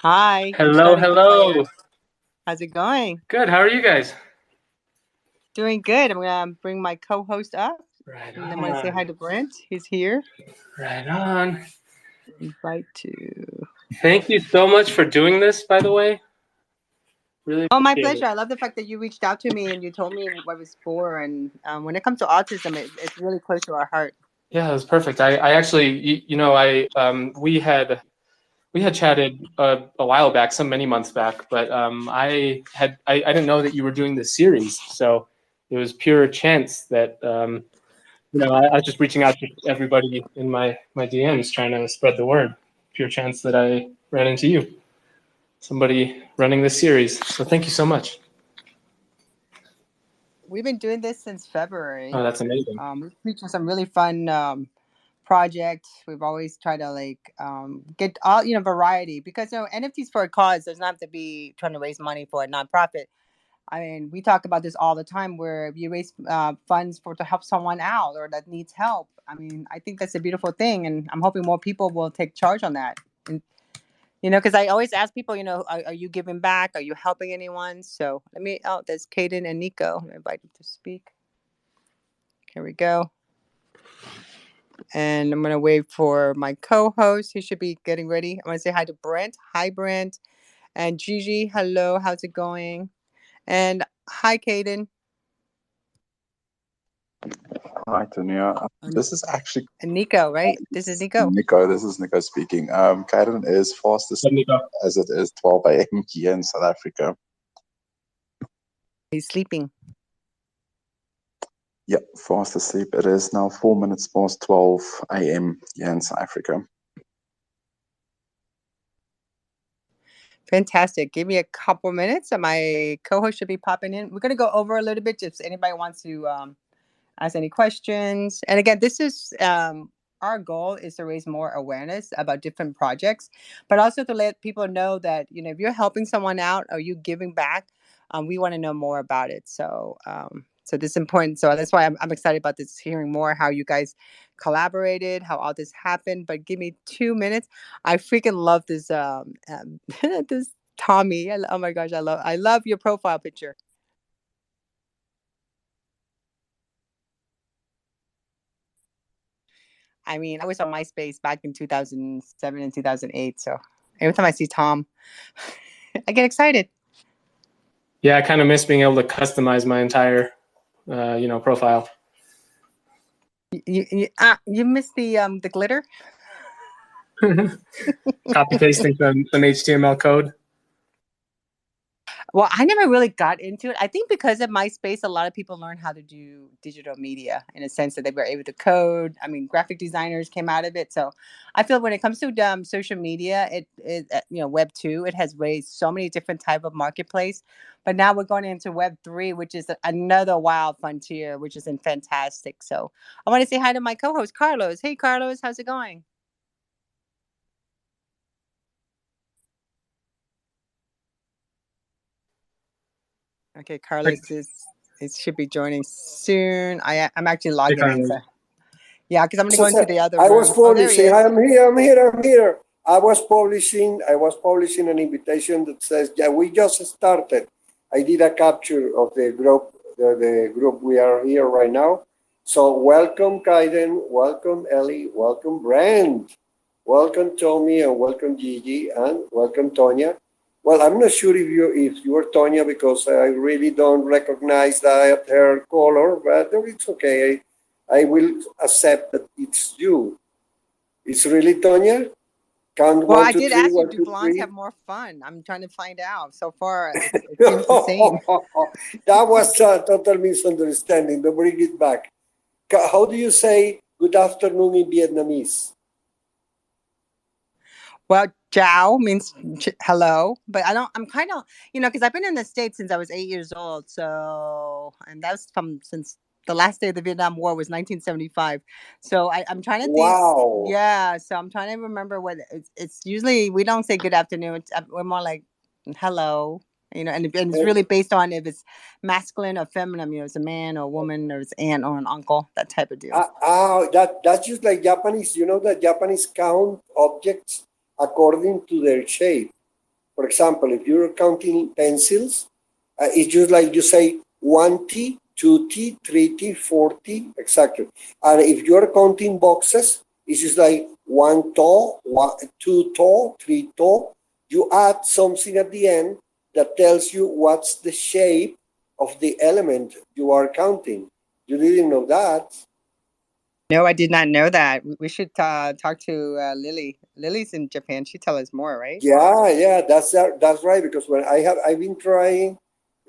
Hi, we're Hello, starting the hello. fire. How's it going? Good. How are you guys? Doing good. I'm gonna bring my co-host up, Right and I'm gonna say on. hi to Brent. He's here. Right on. Invite to. Thank you so much for doing this, by the way. Really Oh, my appreciate pleasure. it. I love the fact that you reached out to me and you told me what it was for. And when it comes to autism, it's really close to our heart. Yeah, it was perfect. I actually, we had chatted a while back, many months back, but I didn't know that you were doing this series, so it was pure chance that I was just reaching out to everybody in my DMs trying to spread the word. Pure chance that I ran into you. Somebody running this series. So thank you so much. We've been doing this since Oh, February. that's amazing. We've featured some really fun projects. We've always tried to get all variety because NFTs for a cause does not have to be trying to raise money for a nonprofit. I mean, we talk about this all the time where you raise funds for to help someone out or that needs help. I mean, I think that's a beautiful thing, and I'm hoping more people will take charge on that. And because I always ask people, are you giving back? Are you helping anyone? So let me. Oh, there's Kaden and Nico. I invite them to speak. Here we go. And I'm gonna wait for my co-host. He should be getting ready. I want to say hi to Brent. Hi, Brent. And Gigi. Hello. How's it going? And hi, Kaden. Hi, Tania. This is actually And Nico, right? This is Nico. Nico. This is Nico speaking. Kaiden is fast Let asleep me go. as it is 12 a.m. here in South Africa. He's sleeping. Yep, fast asleep. It is now 4 minutes past 12 a.m. here in South Africa. Fantastic. Give me a couple minutes and my co-host should be popping in. We're going to go over a little bit if anybody wants to ask any questions. And again, this is our goal is to raise more awareness about different projects, but also to let people know that, if you're helping someone out or you giving back, we want to know more about it. So this is important. So that's why I'm excited about this, hearing more how you guys collaborated, how all this happened. But give me 2 minutes. I freaking love this this Tommy. Oh my gosh, I love your profile picture. I mean, I was on MySpace back in 2007 and 2008. So every time I see Tom, I get excited. Yeah, I kind of miss being able to customize my entire, profile. You missed the glitter. Copy pasting some HTML code. Well, I never really got into it. I think because of MySpace, a lot of people learned how to do digital media in a sense that they were able to code. I mean, graphic designers came out of it. So I feel when it comes to social media, Web 2, it has raised so many different type of marketplace. But now we're going into Web 3, which is another wild frontier, which is fantastic. So I want to say hi to my co-host, Carlos. Hey, Carlos, how's it going? Okay, Like, Carlos is it should be joining soon. I'm actually hey, logging in. Carlos. So yeah, because I'm gonna So, go into the other I was room. Oh, there he publishing. is. I'm here. I'm here. I'm here. I was publishing an invitation that says, "Yeah, we just started." I did a capture of the group, the group we are here right now. So welcome, Kaiden. Welcome, Ellie. Welcome, Brand. Welcome, Tommy, and welcome, Gigi, and welcome, Tonya. Well, I'm not sure if you are Tonya because I really don't recognize that hair color, but it's okay. I will accept that it's you. It's really Tonya? Count Well, one, I two, did three, ask you, one, do two, blondes have three. more fun? I'm trying to find out. So far, it seems the same. That was a total misunderstanding. Don't bring it back. How do you say good afternoon in Vietnamese? Well, ciao means hello, but I don't. I'm kind of, because I've been in the States since I was 8 years old. So, and that's from since the last day of the Vietnam War was 1975. So I'm trying to think. Wow. Yeah. So I'm trying to remember what it's usually. We don't say good afternoon. We're more like hello. And it's Eh, really based on if it's masculine or feminine. It's a man or a woman or it's aunt or an uncle. That type of deal. that's just like Japanese. You know that Japanese count objects according to their shape. For example, if you're counting pencils, it's just like you say 1T, 2T, 3T, 4T, exactly. And if you're counting boxes, it's just like 1 toe, 2 toe, 3 toe. You add something at the end that tells you what's the shape of the element you are counting. You didn't know that. No, I did not know that. We should talk to Lily. Lily's in Japan. She tell us more, right? Yeah, that's right. Because I've been trying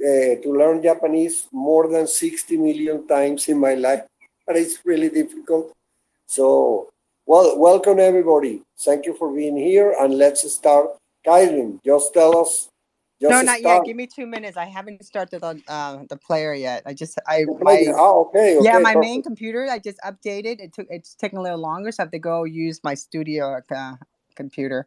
to learn Japanese more than 60 million times in my life, and it's really difficult. So, well, welcome everybody. Thank you for being here, and let's start. Kylie, just tell us. No, Just not yet. start Give me 2 minutes. I haven't started on the player yet. I the my player. Okay, Yeah, okay, my main perfect. computer I just updated. It's taking a little longer, so I have to go use my studio computer.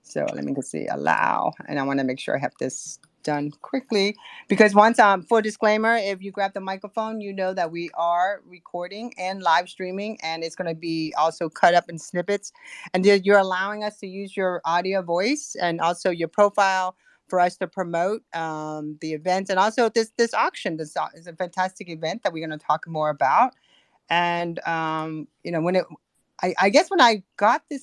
So let me go see allow, and I want to make sure I have this done quickly because once full disclaimer, if you grab the microphone, you know that we are recording and live streaming, and it's going to be also cut up in snippets, and you're allowing us to use your audio voice and also your profile for us to promote the event and also this auction. This is a fantastic event that we're going to talk more about. And I guess when I got the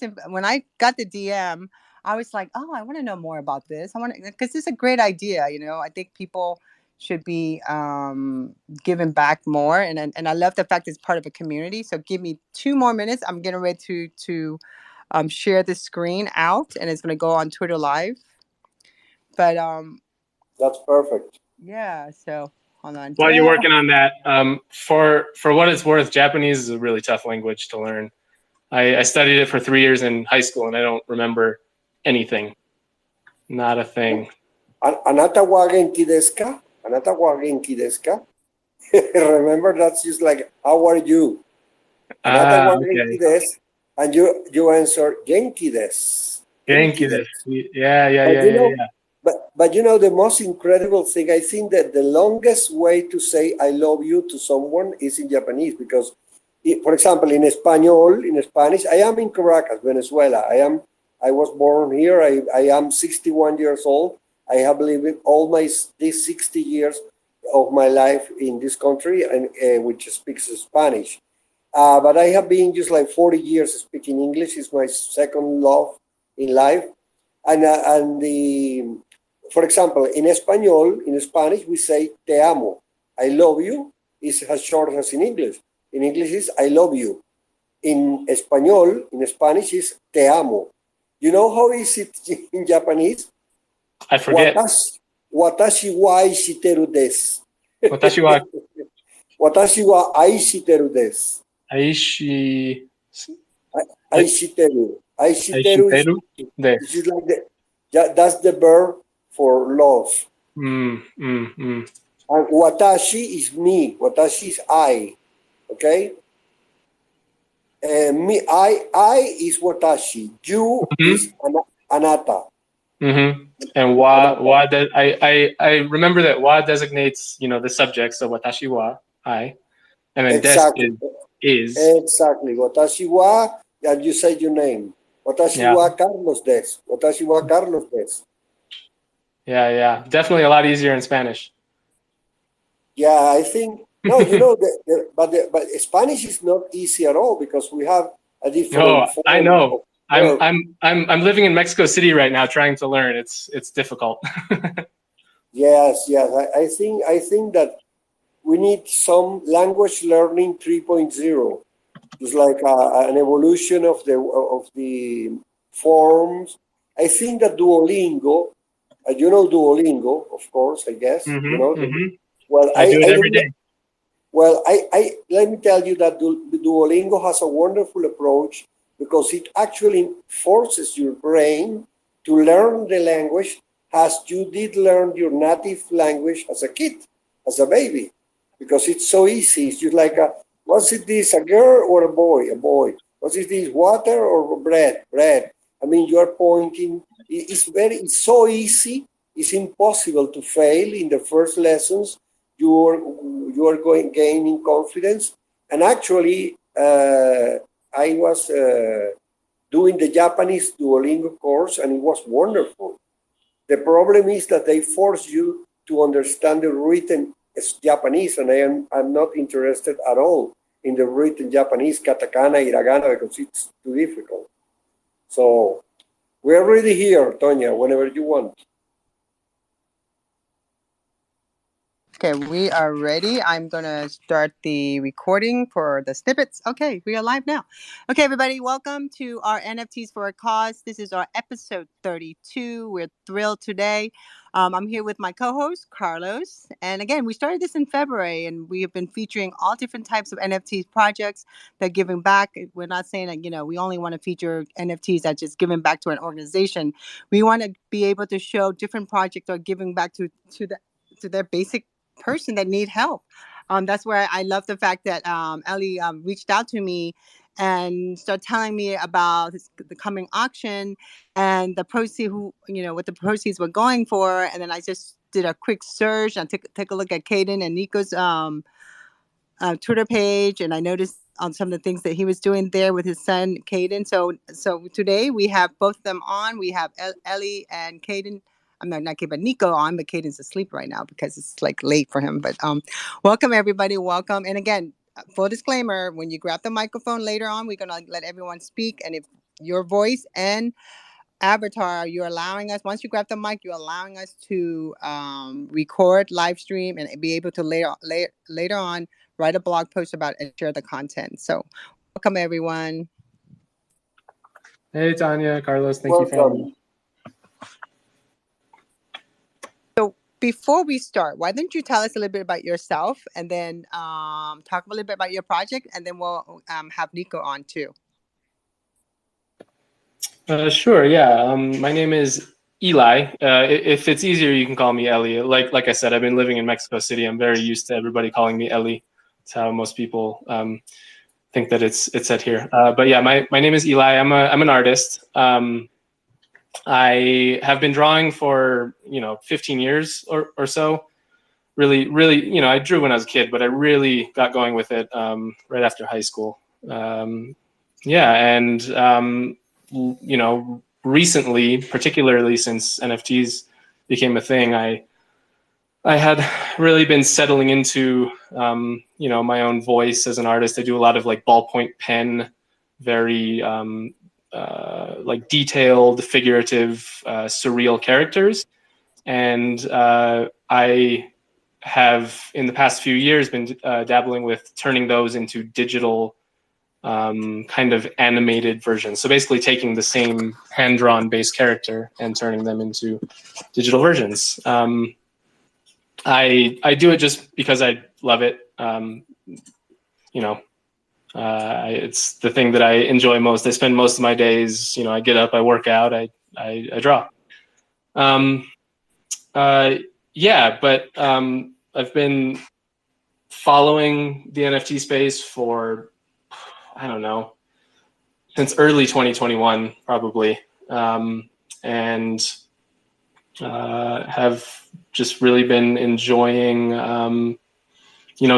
DM, I was like, oh, I want to know more about this. I want to, because it's a great idea. I think people should be giving back more, and I love the fact it's part of a community. So give me 2 more minutes. I'm getting ready to share the screen out, and it's going to go on Twitter Live. But That's perfect. yeah. So hold on. While you're working on that, for what it's worth, Japanese is a really tough language to learn. I studied it for 3 years in high school, and I don't remember anything. Not a thing. Anata wa genki desu ka? Anata wa genki desu ka? Remember, that's just like, how are you? Anata wa genki Okay. desu, and you answer genki desu. Genki desu. Yeah. But the most incredible thing, I think that the longest way to say I love you to someone is in Japanese, because for example, in Spanish, I am in Caracas, Venezuela. I was born here. I am 61 years old. I have lived all these 60 years of my life in this country, and which speaks Spanish. But I have been just like 40 years speaking English. It's my second love in life. For example, in Spanish, we say te amo. I love you is as short as in English. In English is I love you. In Spanish is te amo. You know how is it in Japanese? I forget. Watashi wa aishiteru desu. Watashi wa aishiteru desu. Aishiteru. Aishiteru is like that's the verb for love. And watashi is me. Watashi is I. Okay? I is watashi. You is anata. And wa I remember that wa designates the subject, so watashi wa I, and then exactly. Des is exactly. Watashi wa, and you say your name. Watashi wa Carlos des. Watashi wa Carlos des. Yeah. Definitely a lot easier in Spanish. Yeah, I think no. But Spanish is not easy at all because we have a different. No, I know. I'm living in Mexico City right now, trying to learn. It's difficult. Yes. I think that we need some language learning 3.0. It's like an evolution of the forms. I think that Duolingo, Duolingo, of course, I guess. Well, I do it every day. Well, I let me tell you that Duolingo has a wonderful approach because it actually forces your brain to learn the language as you did learn your native language as a kid, as a baby, because it's so easy. It's just like, what's it this, a girl or a boy? A boy. What's it this, water or bread? Bread. I mean, you are pointing. It's so easy. It's impossible to fail in the first lessons. You are gaining confidence. And actually, I was doing the Japanese Duolingo course, and it was wonderful. The problem is that they force you to understand the written Japanese, and I'm not interested at all in the written Japanese, katakana, hiragana, because it's too difficult. So we're already here, Tonya, whenever you want. Okay, we are ready. I'm going to start the recording for the snippets. Okay, we are live now. Okay, everybody, welcome to our NFTs for a Cause. This is our episode 32. We're thrilled today. I'm here with my co-host, Carlos. And again, we started this in February, and we have been featuring all different types of NFTs projects that are giving back. We're not saying that, we only want to feature NFTs that just giving back to an organization. We want to be able to show different projects that are giving back to their basic person that need help. That's where I love the fact that Ellie reached out to me and started telling me about the coming auction and the proceeds, what the proceeds were going for. And then I just did a quick search and take a look at Caden and Nico's Twitter page, and I noticed on some of the things that he was doing there with his son Caden. So today we have both of them on. We have Ellie and Caden. I'm not Caden, but Nico on, but Caden's asleep right now because it's like late for him. But welcome everybody, welcome. And again, full disclaimer: when you grab the microphone later on, we're gonna let everyone speak, and if your voice and avatar, you're allowing us, once you grab the mic, you're allowing us to record, live stream, and be able to later on write a blog post about and share the content. So welcome everyone. Hey, Tanya, Carlos, thank you for having me. So before we start, why don't you tell us a little bit about yourself, and then talk a little bit about your project, and then we'll have Nico on too. Sure, yeah. My name is Eli. If it's easier, you can call me Ellie. Like I said, I've been living in Mexico City. I'm very used to everybody calling me Ellie. It's how most people think that it's said here. But yeah, my name is Eli. I'm an artist. I have been drawing for 15 years or so. Really, I drew when I was a kid, but I really got going with it right after high school. Recently, particularly since NFTs became a thing, I had really been settling into, my own voice as an artist. I do a lot of like ballpoint pen, very like detailed, figurative, surreal characters. And I have, in the past few years, been dabbling with turning those into digital kind of animated versions. So basically taking the same hand-drawn base character and turning them into digital versions. I do it just because I love it. It's the thing that I enjoy most. I spend most of my days, I get up, I work out, I draw. But I've been following the NFT space for, I don't know, since early 2021, probably, and have just really been enjoying,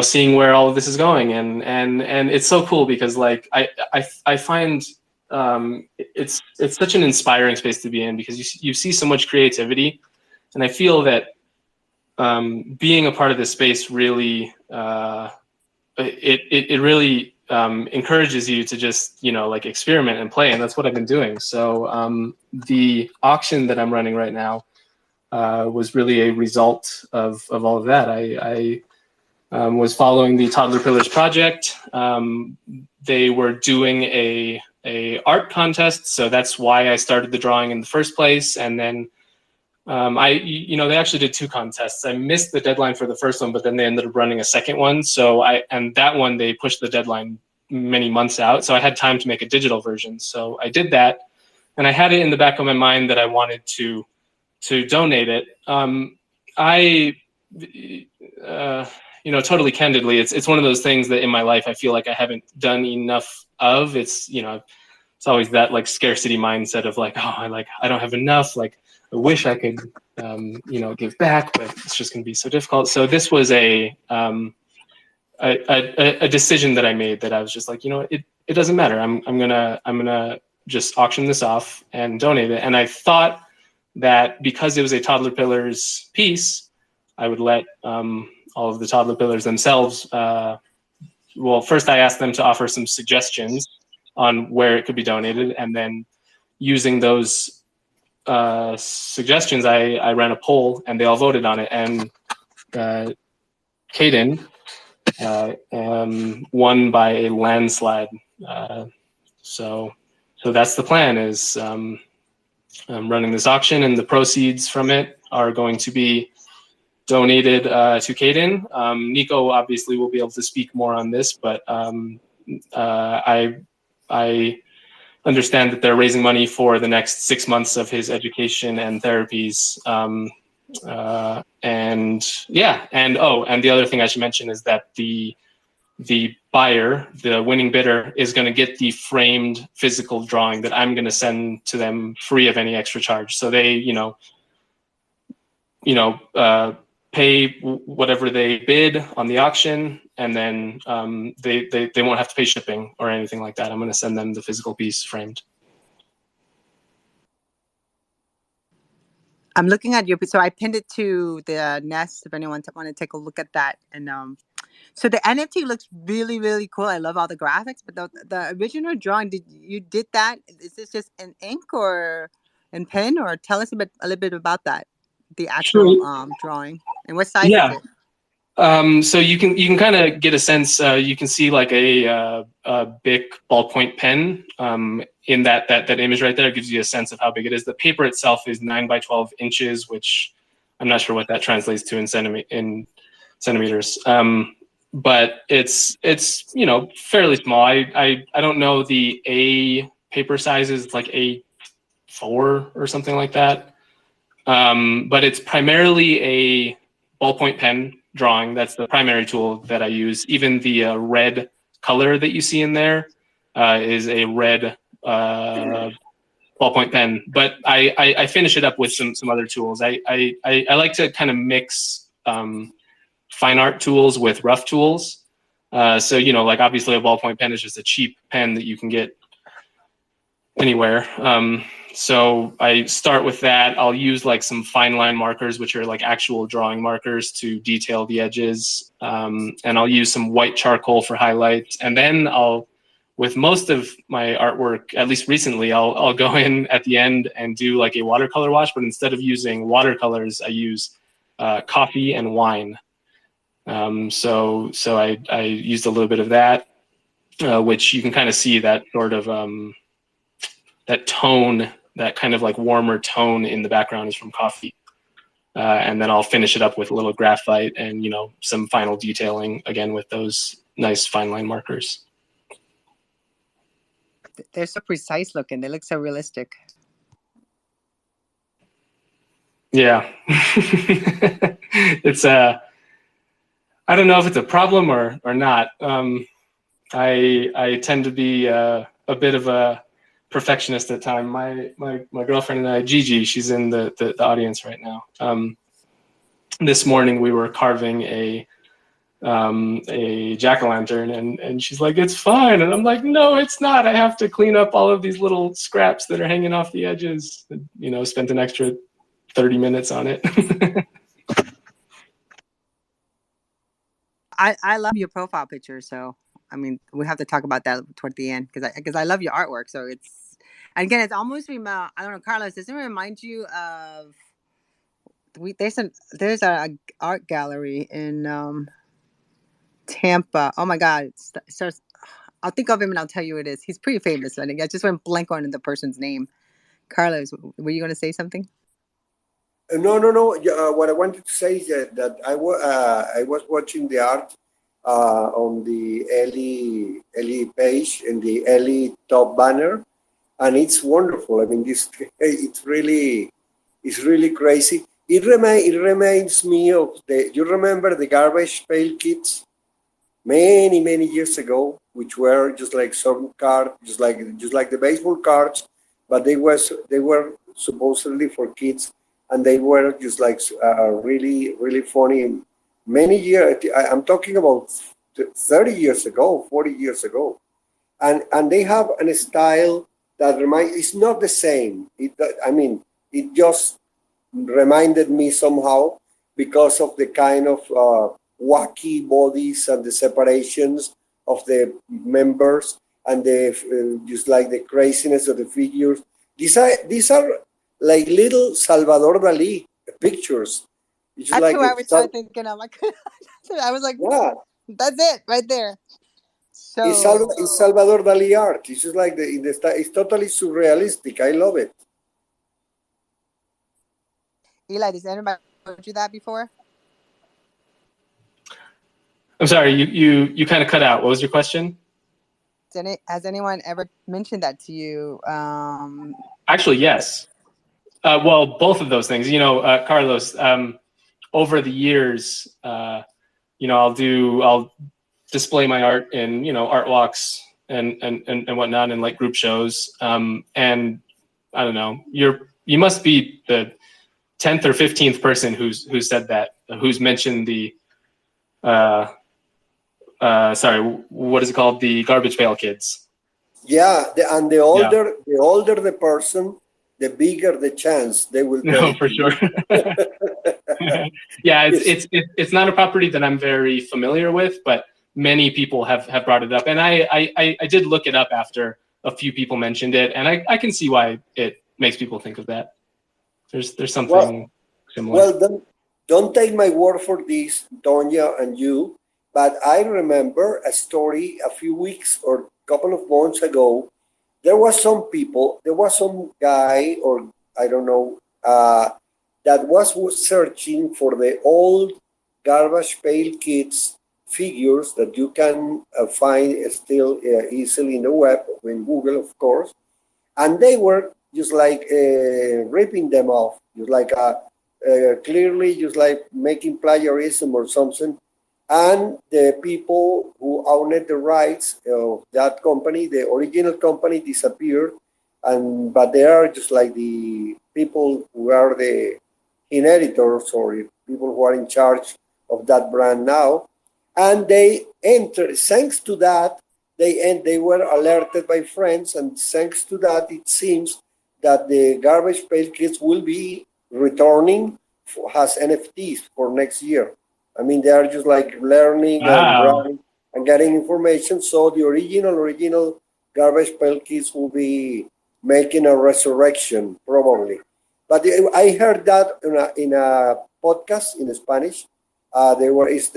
seeing where all of this is going, and it's so cool because like I find it's such an inspiring space to be in, because you see so much creativity, and I feel that being a part of this space really it really encourages you to just like experiment and play, and that's what I've been doing. So the auction that I'm running right now was really a result of all of that. I was following the Toddler Pillars project. They were doing a art contest, so that's why I started the drawing in the first place. And then they actually did two contests. I missed the deadline for the first one, but then they ended up running a second one. And that one, they pushed the deadline many months out. So I had time to make a digital version. So I did that, and I had it in the back of my mind that I wanted to donate it. Totally candidly, it's one of those things that in my life I feel like I haven't done enough of. It's always that like scarcity mindset of like, oh, I don't have enough. Like, I wish I could, give back, but it's just going to be so difficult. So this was a decision that I made, that I was just like, it doesn't matter. I'm gonna just auction this off and donate it. And I thought that because it was a Toddler Pillars piece, I would let all of the Toddler Pillars themselves. Well, first I asked them to offer some suggestions on where it could be donated, and then using those suggestions, I ran a poll, and they all voted on it. And Caden won by a landslide. So that's the plan. Is I'm running this auction, and the proceeds from it are going to be donated to Caden. Nico obviously will be able to speak more on this, but I understand that they're raising money for the next 6 months of his education and therapies. And the other thing I should mention is that the buyer, the winning bidder, is going to get the framed physical drawing that I'm going to send to them free of any extra charge. So they, pay whatever they bid on the auction, and then they won't have to pay shipping or anything like that. I'm going to send them the physical piece framed. I'm looking at your, so I pinned it to the Nest if anyone want to take a look at that. And so the NFT looks really, really cool. I love all the graphics, but the original drawing, you did that? Is this just in ink or in pen, or tell us a little bit about that, the actual drawing, and what size is it? So you can kind of get a sense. You can see like a Bic ballpoint pen in that image right there. It gives you a sense of how big it is. The paper itself is 9 by 12 inches, which I'm not sure what that translates to in centimeters. But it's fairly small. I don't know the A paper sizes. It's like A4 or something like that. But it's primarily a ballpoint pen drawing. That's the primary tool that I use. Even the red color that you see in there is a red ballpoint pen. But I finish it up with some other tools. I like to kind of mix fine art tools with rough tools. So like obviously a ballpoint pen is just a cheap pen that you can get anywhere. So I start with that. I'll use like some fine line markers, which are like actual drawing markers to detail the edges. And I'll use some white charcoal for highlights. And then with most of my artwork, at least recently, I'll go in at the end and do like a watercolor wash. But instead of using watercolors, I use coffee and wine. So I used a little bit of that, which you can kind of see that sort of that tone. That kind of like warmer tone in the background is from coffee. And then I'll finish it up with a little graphite and, some final detailing, again, with those nice fine line markers. They're so precise looking. They look so realistic. Yeah. It's I don't know if it's a problem or not. I tend to be a bit of a perfectionist at time. My girlfriend and I, Gigi, she's in the audience right now. This morning we were carving a jack-o'-lantern, and she's like, "It's fine," and I'm like, "No, it's not. I have to clean up all of these little scraps that are hanging off the edges." Spent an extra 30 minutes on it. I love your profile picture, so I mean, we have to talk about that toward the end because I love your artwork. So it's almost I don't know, Carlos, does it remind you of there's a art gallery in Tampa. Oh my God, I'll think of him and I'll tell you who it is. He's pretty famous. I think I just went blank on the person's name. Carlos, were you going to say something? No. What I wanted to say is that I was watching the art on the Ellie page and the Ellie top banner, and it's wonderful. I mean, it's really crazy. It reminds me of you remember the garbage pail kits many years ago, which were just like some card, just like the baseball cards, but they were supposedly for kids. And they were just like really funny. Many years, I'm talking about 30 years ago, 40 years ago. And they have a style that it's not the same. It just reminded me somehow because of the kind of wacky bodies and the separations of the members and the just like the craziness of the figures. These are like little Salvador Dali pictures. It's That's like who I was thinking of. I was like, yeah, that's it right there. So, it's Salvador Dali art. It's just like it's totally surrealistic. I love it. Eli, does anybody told you that before? I'm sorry, you kind of cut out. What was your question? Has anyone ever mentioned that to you? Actually, yes. Well, both of those things. Carlos, over the years, I'll display my art in art walks and whatnot, and like group shows. And I don't know, you must be the 10th or 15th person who's said that, who's mentioned the sorry, what is it called? The Garbage Pail Kids. Yeah, the older the person, the bigger the chance they will tell No, it for to sure. you. Yeah, it's not a property that I'm very familiar with, but many people have brought it up, and I did look it up after a few people mentioned it, and I can see why it makes people think of that. There's something similar. Well, don't take my word for this, Tonya and you, but I remember a story a few weeks or a couple of months ago. There was some guy, or I don't know, that was searching for the old Garbage Pail Kids figures that you can find still easily in the web, in Google, of course, and they were just like ripping them off, just like clearly just like making plagiarism or something. And the people who owned the rights of that company, the original company, disappeared. And but they are just like the people who are the inheritors or people who are in charge of that brand now. And they entered, thanks to that, they were alerted by friends, and thanks to that, it seems that the Garbage Pail Kids will be returning as NFTs for next year. I mean, they are just like learning and Wow. running and getting information. So the original Garbage Pail Kids will be making a resurrection probably. But I heard that in a podcast in Spanish. Is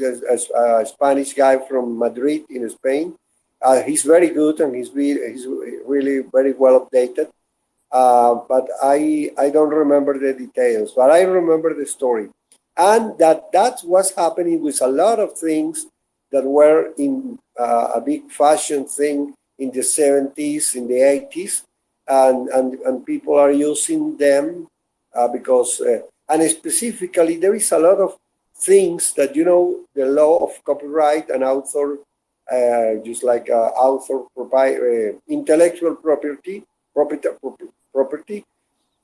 a Spanish guy from Madrid in Spain. He's very good and he's really very well updated. But I don't remember the details, but I remember the story, and that's what's happening with a lot of things that were in a big fashion thing in the 70s, in the 80s, and people are using them because and specifically there is a lot of things that the law of copyright and author just like author intellectual property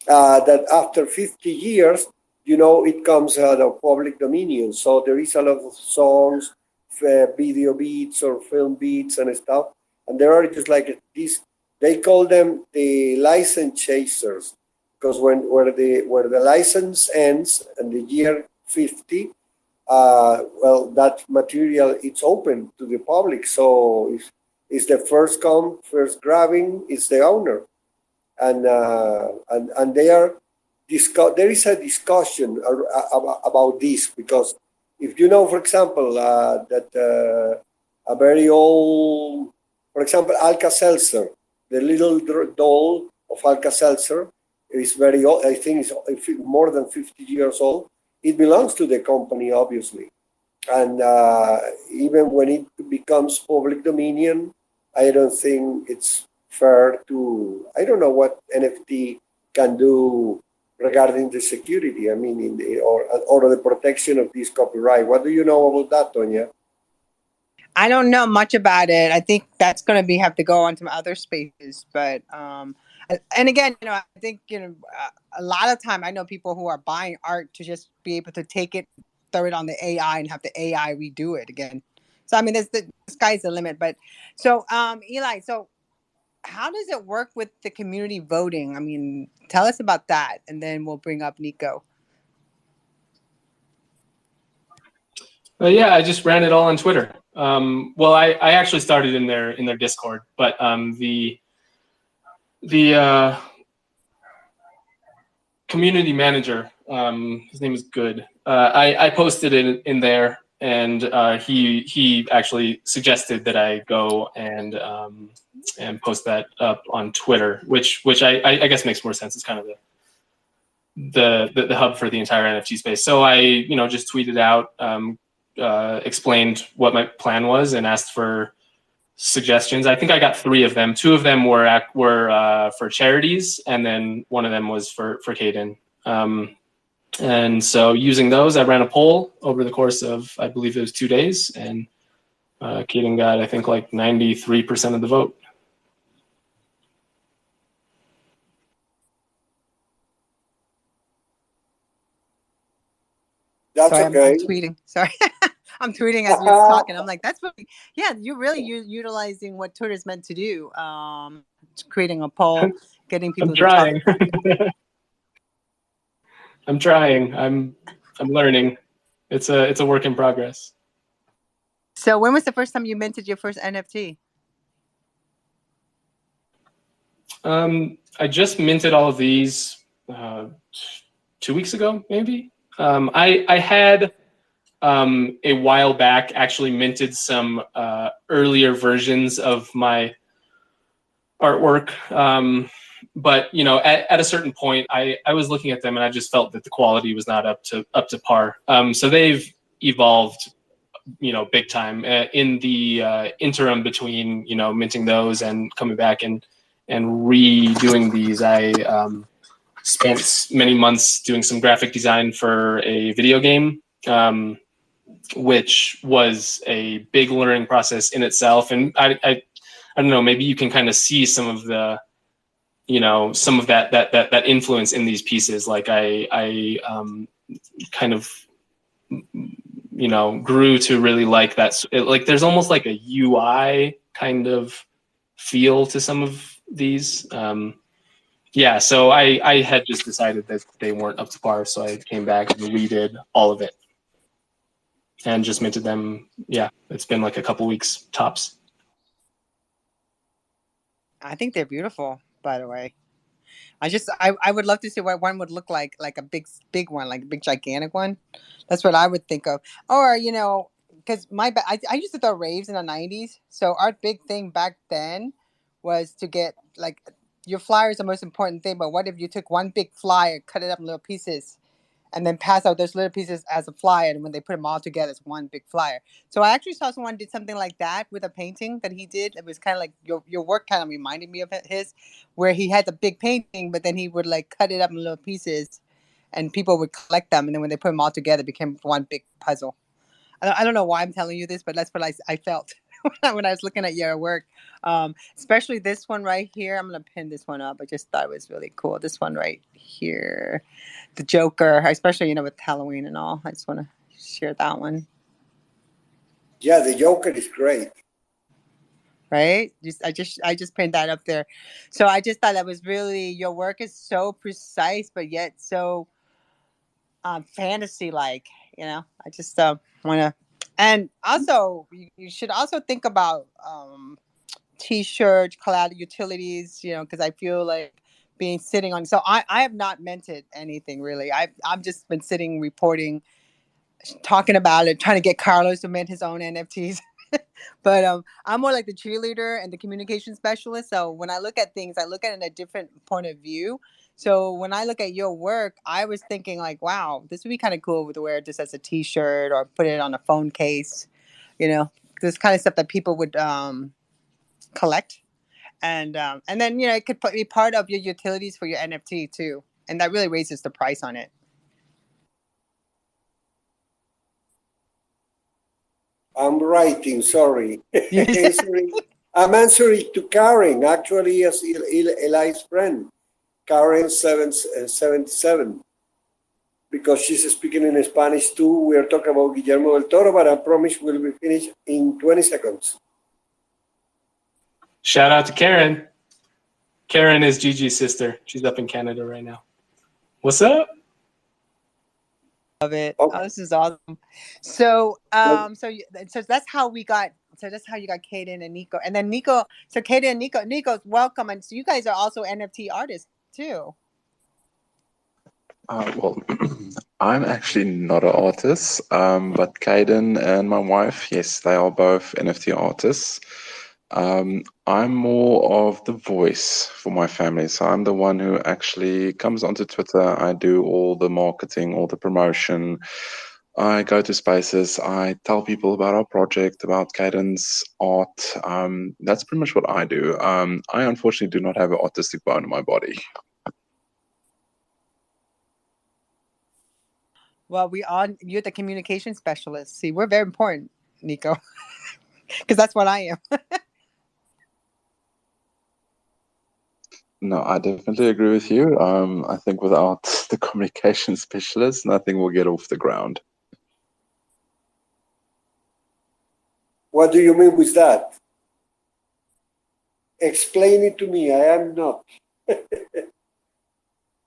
that after 50 years, it comes out of public dominion. So there is a lot of songs, video beats or film beats and stuff. And there are just like these, they call them the license chasers, because where the license ends in the year 50, well, that material it's open to the public. So it's the first come, first grabbing, it's the owner. And they are there is a discussion about this, because if for example, that a very old, for example, Alka-Seltzer, the little doll of Alka-Seltzer is very old. I think it's more than 50 years old. It belongs to the company, obviously, and even when it becomes public dominion, I don't think it's fair to. I don't know what NFT can do regarding the security. I mean, or the protection of this copyright. What do you know about that, Tonya? I don't know much about it. I think that's going to have to go on to other spaces. But and again, I think a lot of time I know people who are buying art to just be able to take it, throw it on the AI, and have the AI redo it again. So I mean, the sky's the limit. But so Eli, so how does it work with the community voting? I mean, tell us about that, and then we'll bring up Nico. Yeah, I just ran it all on Twitter. Well, I actually started in their Discord, but the community manager, his name is Good. I posted it in there, and he actually suggested that I go and post that up on Twitter, which I guess makes more sense. It's kind of the hub for the entire NFT space. So I just tweeted out, explained what my plan was, and asked for suggestions. I think I got 3 of them. 2 of them were for charities, and then one of them was for Caden. And so using those, I ran a poll over the course of, I believe it was 2 days, and Caden got, I think, like 93% of the vote. That's Sorry, okay. I'm tweeting. Sorry. I'm tweeting as you're talking. I'm like, that's really, yeah, you're really utilizing what Twitter's meant to do. Creating a poll, getting people I'm trying. to talk. I'm trying. I'm learning. It's a work in progress. So when was the first time you minted your first NFT? I just minted all of these 2 weeks ago, maybe. I had a while back actually minted some earlier versions of my artwork, but at a certain point, I was looking at them and I just felt that the quality was not up to par. So they've evolved, big time. In the interim between minting those and coming back and redoing these, I spent many months doing some graphic design for a video game, which was a big learning process in itself. And I don't know, maybe you can kind of see some of the, some of that influence in these pieces. Like I kind of, grew to really like that. Like there's almost like a UI kind of feel to some of these. Yeah, so I had just decided that they weren't up to par, so I came back and redid all of it and just minted them. Yeah, it's been like a couple weeks tops. I think they're beautiful, by the way. I would love to see what one would look like a big one, like a big gigantic one. That's what I would think of. Or, because I used to throw raves in the 90s. So our big thing back then was to get, like, your flyer is the most important thing, but what if you took one big flyer, cut it up in little pieces, and then pass out those little pieces as a flyer, and when they put them all together, it's one big flyer. So I actually saw someone did something like that with a painting that he did. It was kind of like your work kind of reminded me of his, where he had the big painting, but then he would like cut it up in little pieces, and people would collect them, and then when they put them all together, it became one big puzzle. I don't know why I'm telling you this, but that's what I felt when I was looking at your work. Especially this one right here. I'm going to pin this one up. I just thought it was really cool. This one right here. The Joker, especially, with Halloween and all. I just want to share that one. Yeah, the Joker is great. Right? I just pinned that up there. So I just thought that was really, your work is so precise, but yet so fantasy-like, I just want to, and also you should also think about T-shirt, cloud utilities, because I feel like sitting on. So I have not minted anything really. I've just been sitting, reporting, talking about it, trying to get Carlos to mint his own NFTs. But I'm more like the cheerleader and the communication specialist. So when I look at things, I look at it in a different point of view. So when I look at your work, I was thinking like, wow, this would be kind of cool to wear just as a T-shirt or put it on a phone case. This kind of stuff that people would collect. And then, it could be part of your utilities for your NFT too. And that really raises the price on it. I'm writing, sorry. I'm answering to Karen, actually, as Eli's friend, Karen 77, because she's speaking in Spanish too. We are talking about Guillermo del Toro, but I promise we'll be finished in 20 seconds. Shout out to Karen. Karen is Gigi's sister. She's up in Canada right now. What's up? Love it. Oh, Oh, this is awesome. So, so that's how we got. So that's how you got Kaden and Nico, and then Nico. So Kaden and Nico's welcome, and so you guys are also NFT artists too. Well, I'm actually not an artist, but Kaden and my wife, yes, they are both NFT artists. I'm more of the voice for my family. So I'm the one who actually comes onto Twitter. I do all the marketing, all the promotion. I go to spaces. I tell people about our project, about Caden's art. That's pretty much what I do. I unfortunately do not have an artistic bone in my body. Well, you're the communication specialist. See, we're very important, Nico, because that's what I am. No, I definitely agree with you. I think without the communication specialist, nothing will get off the ground. what do you mean with that? Explain it to me. I am not.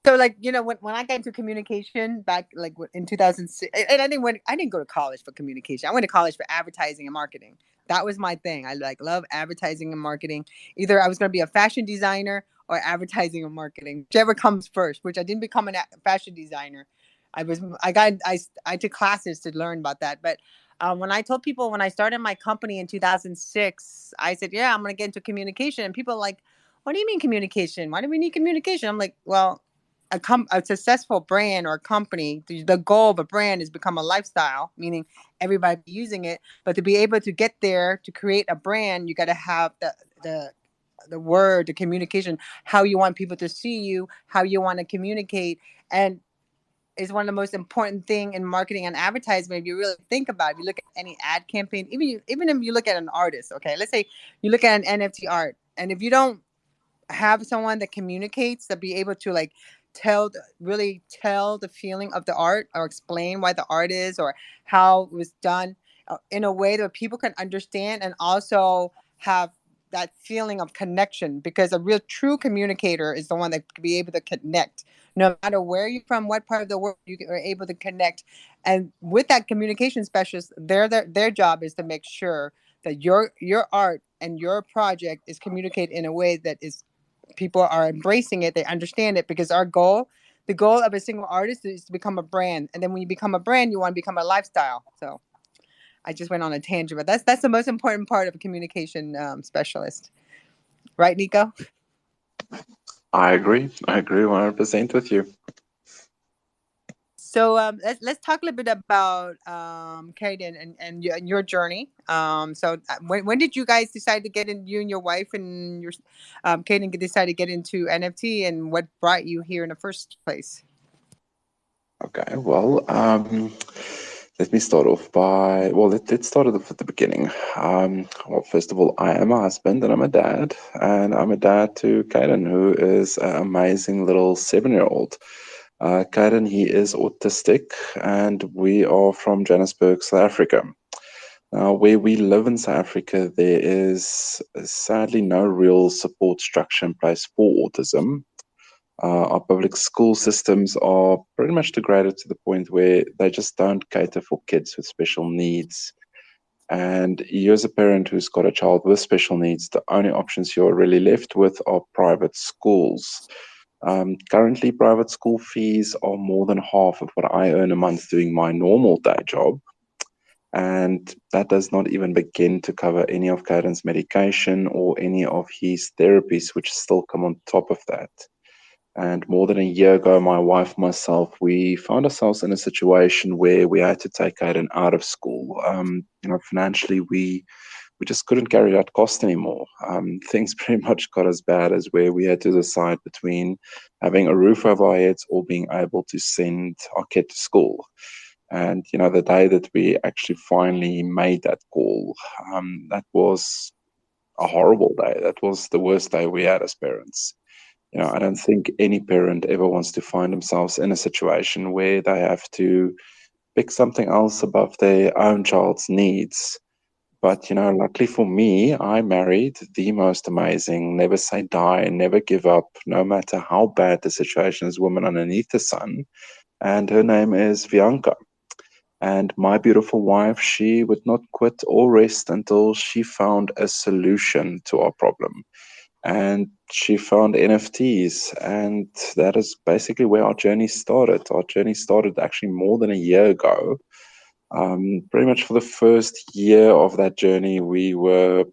So, like, when I got into communication back, like in 2006, and I didn't go to college for communication. I went to college for advertising and marketing. That was my thing. I love advertising and marketing. Either I was going to be a fashion designer or advertising and marketing, whichever comes first. Which I didn't become a fashion designer. I took classes to learn about that. But when I told people when I started my company in 2006, I said, "Yeah, I'm going to get into communication," and people are like, "What do you mean communication? Why do we need communication?" I'm like, "Well, a successful brand or company, the goal of a brand is become a lifestyle, meaning everybody using it. But to be able to get there, to create a brand, you got to have the word, the communication, how you want people to see you, how you want to communicate, and is one of the most important thing in marketing and advertisement. If you really think about it, if you look at any ad campaign, even if you look at an artist, okay, let's say you look at an NFT art, and if you don't have someone that communicates, that be able to like really tell the feeling of the art or explain why the art is or how it was done in a way that people can understand and also have that feeling of connection, because a real true communicator is the one that can be able to connect no matter where you're from, what part of the world you are able to connect. And with that communication specialist, their job is to make sure that your art and your project is communicated in a way that is people are embracing it, they understand it, because the goal of a single artist is to become a brand, and then when you become a brand, you want to become a lifestyle. So I just went on a tangent, but that's the most important part of a communication specialist, right, Nico? I agree. I agree 100% with you. So let's talk a little bit about Kaden and your journey. So when did you guys decide to get in? You and your wife and your Kaden decided to get into NFT, and what brought you here in the first place? Okay, well, let me start off by, well, let's start off at the beginning. Well, first of all, I am a husband and I'm a dad, and I'm a dad to Kaden, who is an amazing little 7-year-old. Kaden, he is autistic, and we are from Johannesburg, South Africa. Now, where we live in South Africa, there is sadly no real support structure in place for autism. Our public school systems are pretty much degraded to the point where they just don't cater for kids with special needs. And you, as a parent who's got a child with special needs, the only options you're really left with are private schools. Currently, private school fees are more than half of what I earn a month doing my normal day job. And that does not even begin to cover any of Caden's medication or any of his therapies, which still come on top of that. And more than a year ago, my wife and myself, we found ourselves in a situation where we had to take Aiden out of school. Financially, we just couldn't carry that cost anymore. Things pretty much got as bad as where we had to decide between having a roof over our heads or being able to send our kid to school. And, the day that we actually finally made that call, that was a horrible day. That was the worst day we had as parents. I don't think any parent ever wants to find themselves in a situation where they have to pick something else above their own child's needs. But, luckily for me, I married the most amazing, never say die, never give up, no matter how bad the situation is, woman underneath the sun. And her name is Bianca. And my beautiful wife, she would not quit or rest until she found a solution to our problem. And she found NFTs. And that is basically where our journey started. Our journey started actually more than a year ago. Pretty much for the first year of that journey, we were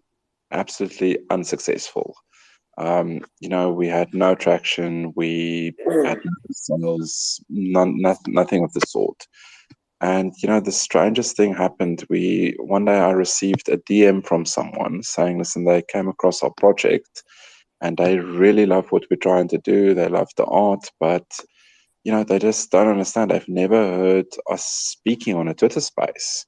absolutely unsuccessful. We had no traction. We had no sales, nothing of the sort. And the strangest thing happened. One day I received a DM from someone saying, "Listen, they came across our project, and they really love what we're trying to do. They love the art, but they just don't understand. They've never heard us speaking on a Twitter space."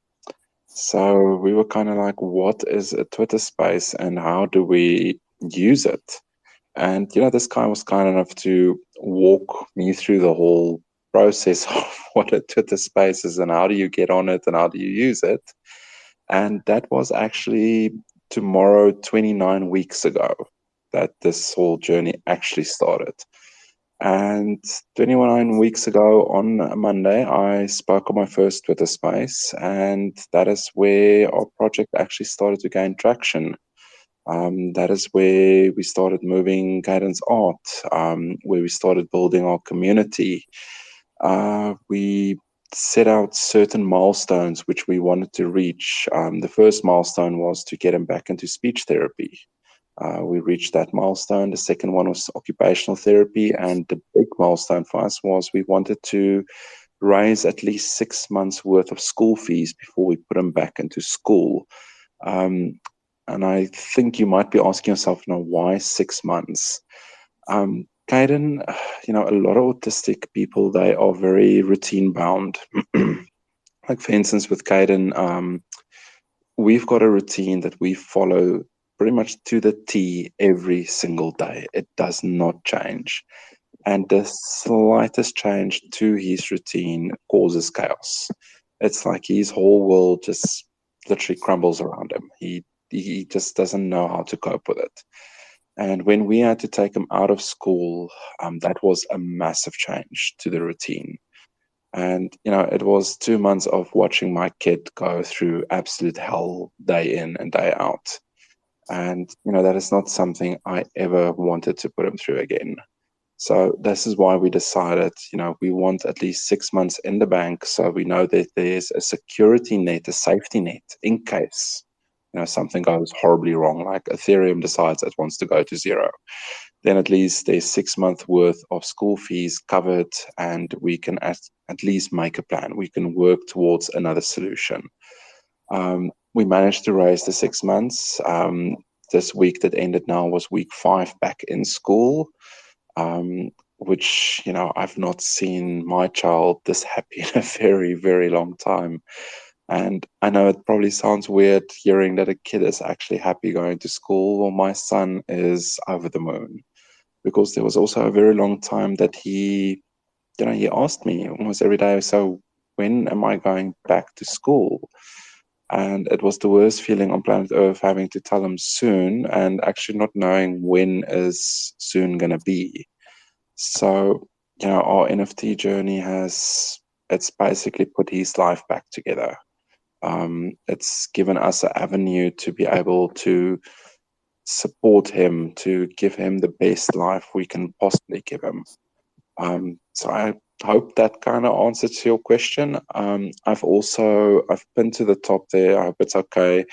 So we were kind of like, "What is a Twitter space, and how do we use it?" And this guy was kind enough to walk me through the whole process of what a Twitter space is and how do you get on it and how do you use it. And that was actually tomorrow, 29 weeks ago, that this whole journey actually started. And 21 weeks ago on a Monday, I spoke on my first Twitter space, and that is where our project actually started to gain traction. That is where we started moving Guidance Art, where we started building our community. We set out certain milestones which we wanted to reach. The first milestone was to get him back into speech therapy. We reached that milestone. The second one was occupational therapy. And the big milestone for us was we wanted to raise at least 6 months worth of school fees before we put him back into school. And I think you might be asking yourself, why 6 months? Caden, a lot of autistic people, they are very routine bound. Like, for instance, with Caden, we've got a routine that we follow pretty much to the T every single day. It does not change. And the slightest change to his routine causes chaos. It's like his whole world just literally crumbles around him. He just doesn't know how to cope with it. And when we had to take him out of school, that was a massive change to the routine. And, it was 2 months of watching my kid go through absolute hell day in and day out. And, that is not something I ever wanted to put him through again. So this is why we decided, we want at least 6 months in the bank so we know that there's a security net, a safety net in case, something goes horribly wrong, like Ethereum decides it wants to go to zero. Then at least there's 6 months worth of school fees covered and we can at least make a plan. We can work towards another solution. We managed to raise the 6 months. This week that ended now was week 5 back in school. Which, I've not seen my child this happy in a very, very long time. And I know it probably sounds weird hearing that a kid is actually happy going to school. Well, my son is over the moon because there was also a very long time that he asked me almost every day, "So when am I going back to school?" And it was the worst feeling on planet Earth having to tell him soon and actually not knowing when is soon going to be. So, our NFT journey it's basically put his life back together. It's given us an avenue to be able to support him, to give him the best life we can possibly give him. So I hope that kind of answers your question. I've pinned to the top there, I hope it's okay.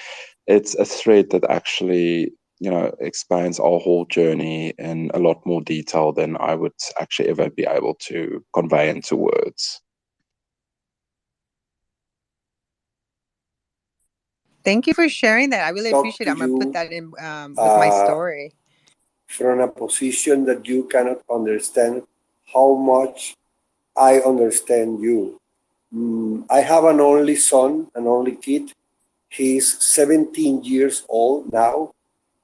It's a thread that actually explains our whole journey in a lot more detail than I would actually ever be able to convey into words. Thank you for sharing that. I really appreciate it. I'm going to put that in with my story. From a position that you cannot understand how much I understand you. I have an only son, an only kid. He's 17 years old now,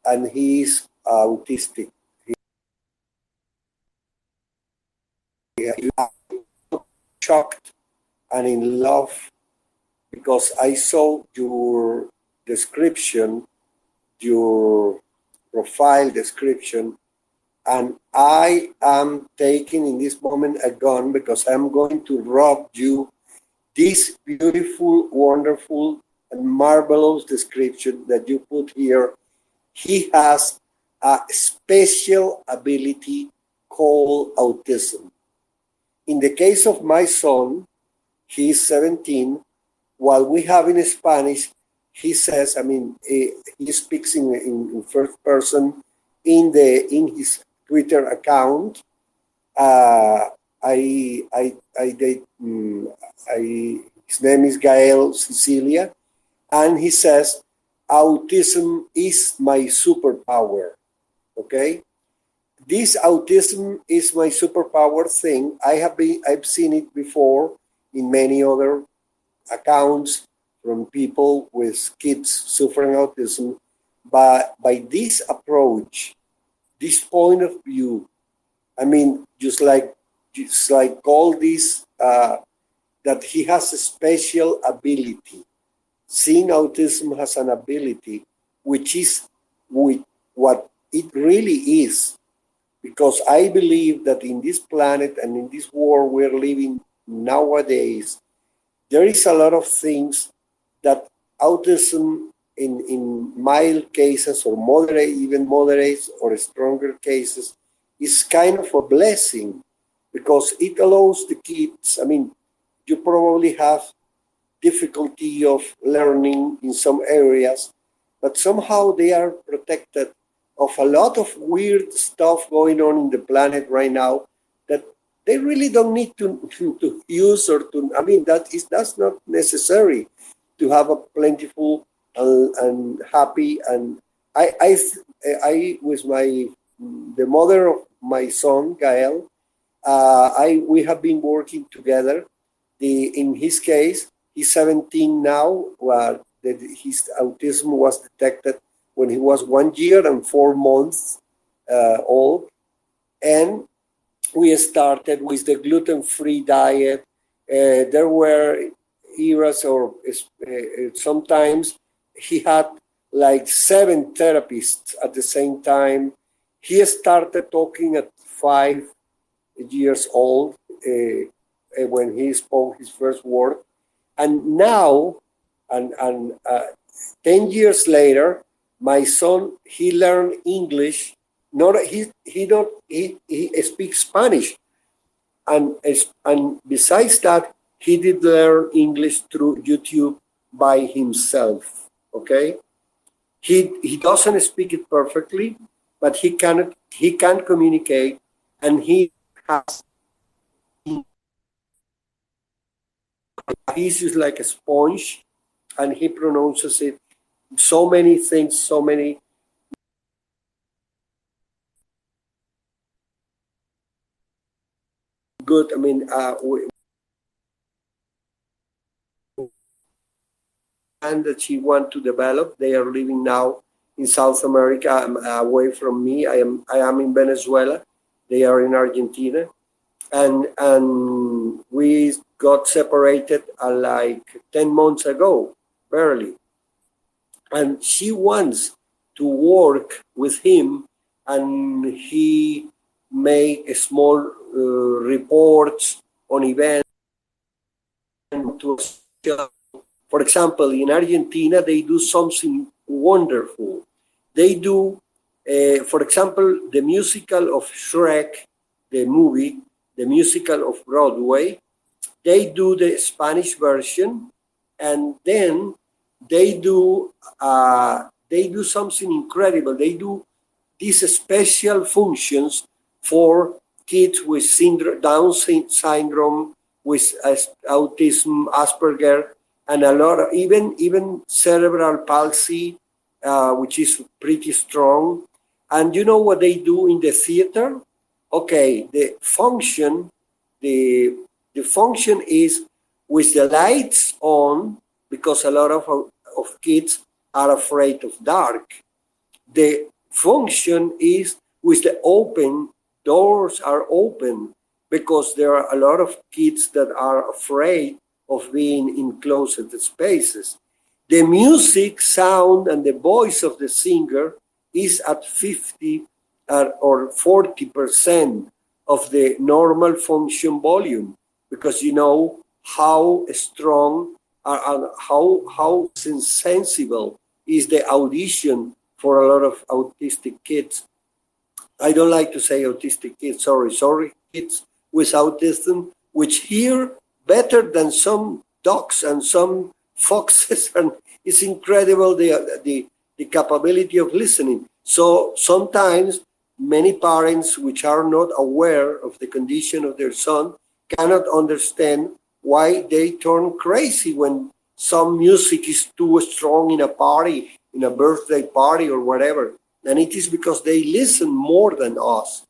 and he's autistic. I'm shocked and in love because I saw your description, your profile description, and I am taking in this moment a gun because I'm going to rob you this beautiful, wonderful, and marvelous description that you put here. He has a special ability called autism. In the case of my son, he's 17. While we have in Spanish, he says, I mean, he speaks in first person in his Twitter account. His name is Gael Cecilia, and he says, autism is my superpower. Okay, this autism is my superpower thing. I've seen it before in many other accounts from people with kids suffering autism, but by this approach, this point of view, I mean, just like all this, that he has a special ability. Seeing autism has an ability, which is what it really is. Because I believe that in this planet and in this world we're living nowadays, there is a lot of things that autism in mild cases or moderate, even moderate or stronger cases, is kind of a blessing because it allows the kids, I mean, you probably have difficulty of learning in some areas, but somehow they are protected of a lot of weird stuff going on in the planet right now that they really don't need to use or to, I mean, that's not necessary to have a plentiful and happy. And I with the mother of my son, Gael, we have been working together. In his case, he's 17 now, his autism was detected when he was 1 year and 4 months old. And we started with the gluten-free diet. There were eras or sometimes he had like 7 therapists at the same time. He started talking at 5 years old when he spoke his first word. And now, 10 years later, my son, he learned English. He speaks Spanish, and besides that, he did learn English through YouTube by himself. Okay, he doesn't speak it perfectly, but he can communicate, and he's just like a sponge, and he pronounces it so many things, so many good. I mean, and that she want to develop. They are living now in South America, away from me. I am in Venezuela. They are in Argentina, and we got separated like 10 months ago, barely. And she wants to work with him, and he make a small reports on events. For example, in Argentina, they do something wonderful. They do, for example, the musical of Shrek, the movie, the musical of Broadway. They do the Spanish version, and then they do something incredible. They do these special functions for kids with Down syndrome, with autism, Asperger, and a lot of even cerebral palsy, which is pretty strong. And you know what they do in the theater? Okay, the function is with the lights on, because a lot of kids are afraid of dark. The function is with the doors are open, because there are a lot of kids that are afraid of being in closed spaces. The music, sound, and the voice of the singer is at 50 or 40% of the normal function volume, because you know how strong and how sensible is the audition for a lot of autistic kids. I don't like to say autistic kids, sorry, kids with autism, which hear better than some dogs and some foxes, and it's incredible the capability of listening. So sometimes many parents which are not aware of the condition of their son cannot understand why they turn crazy when some music is too strong in a party, in a birthday party or whatever. And it is because they listen more than us.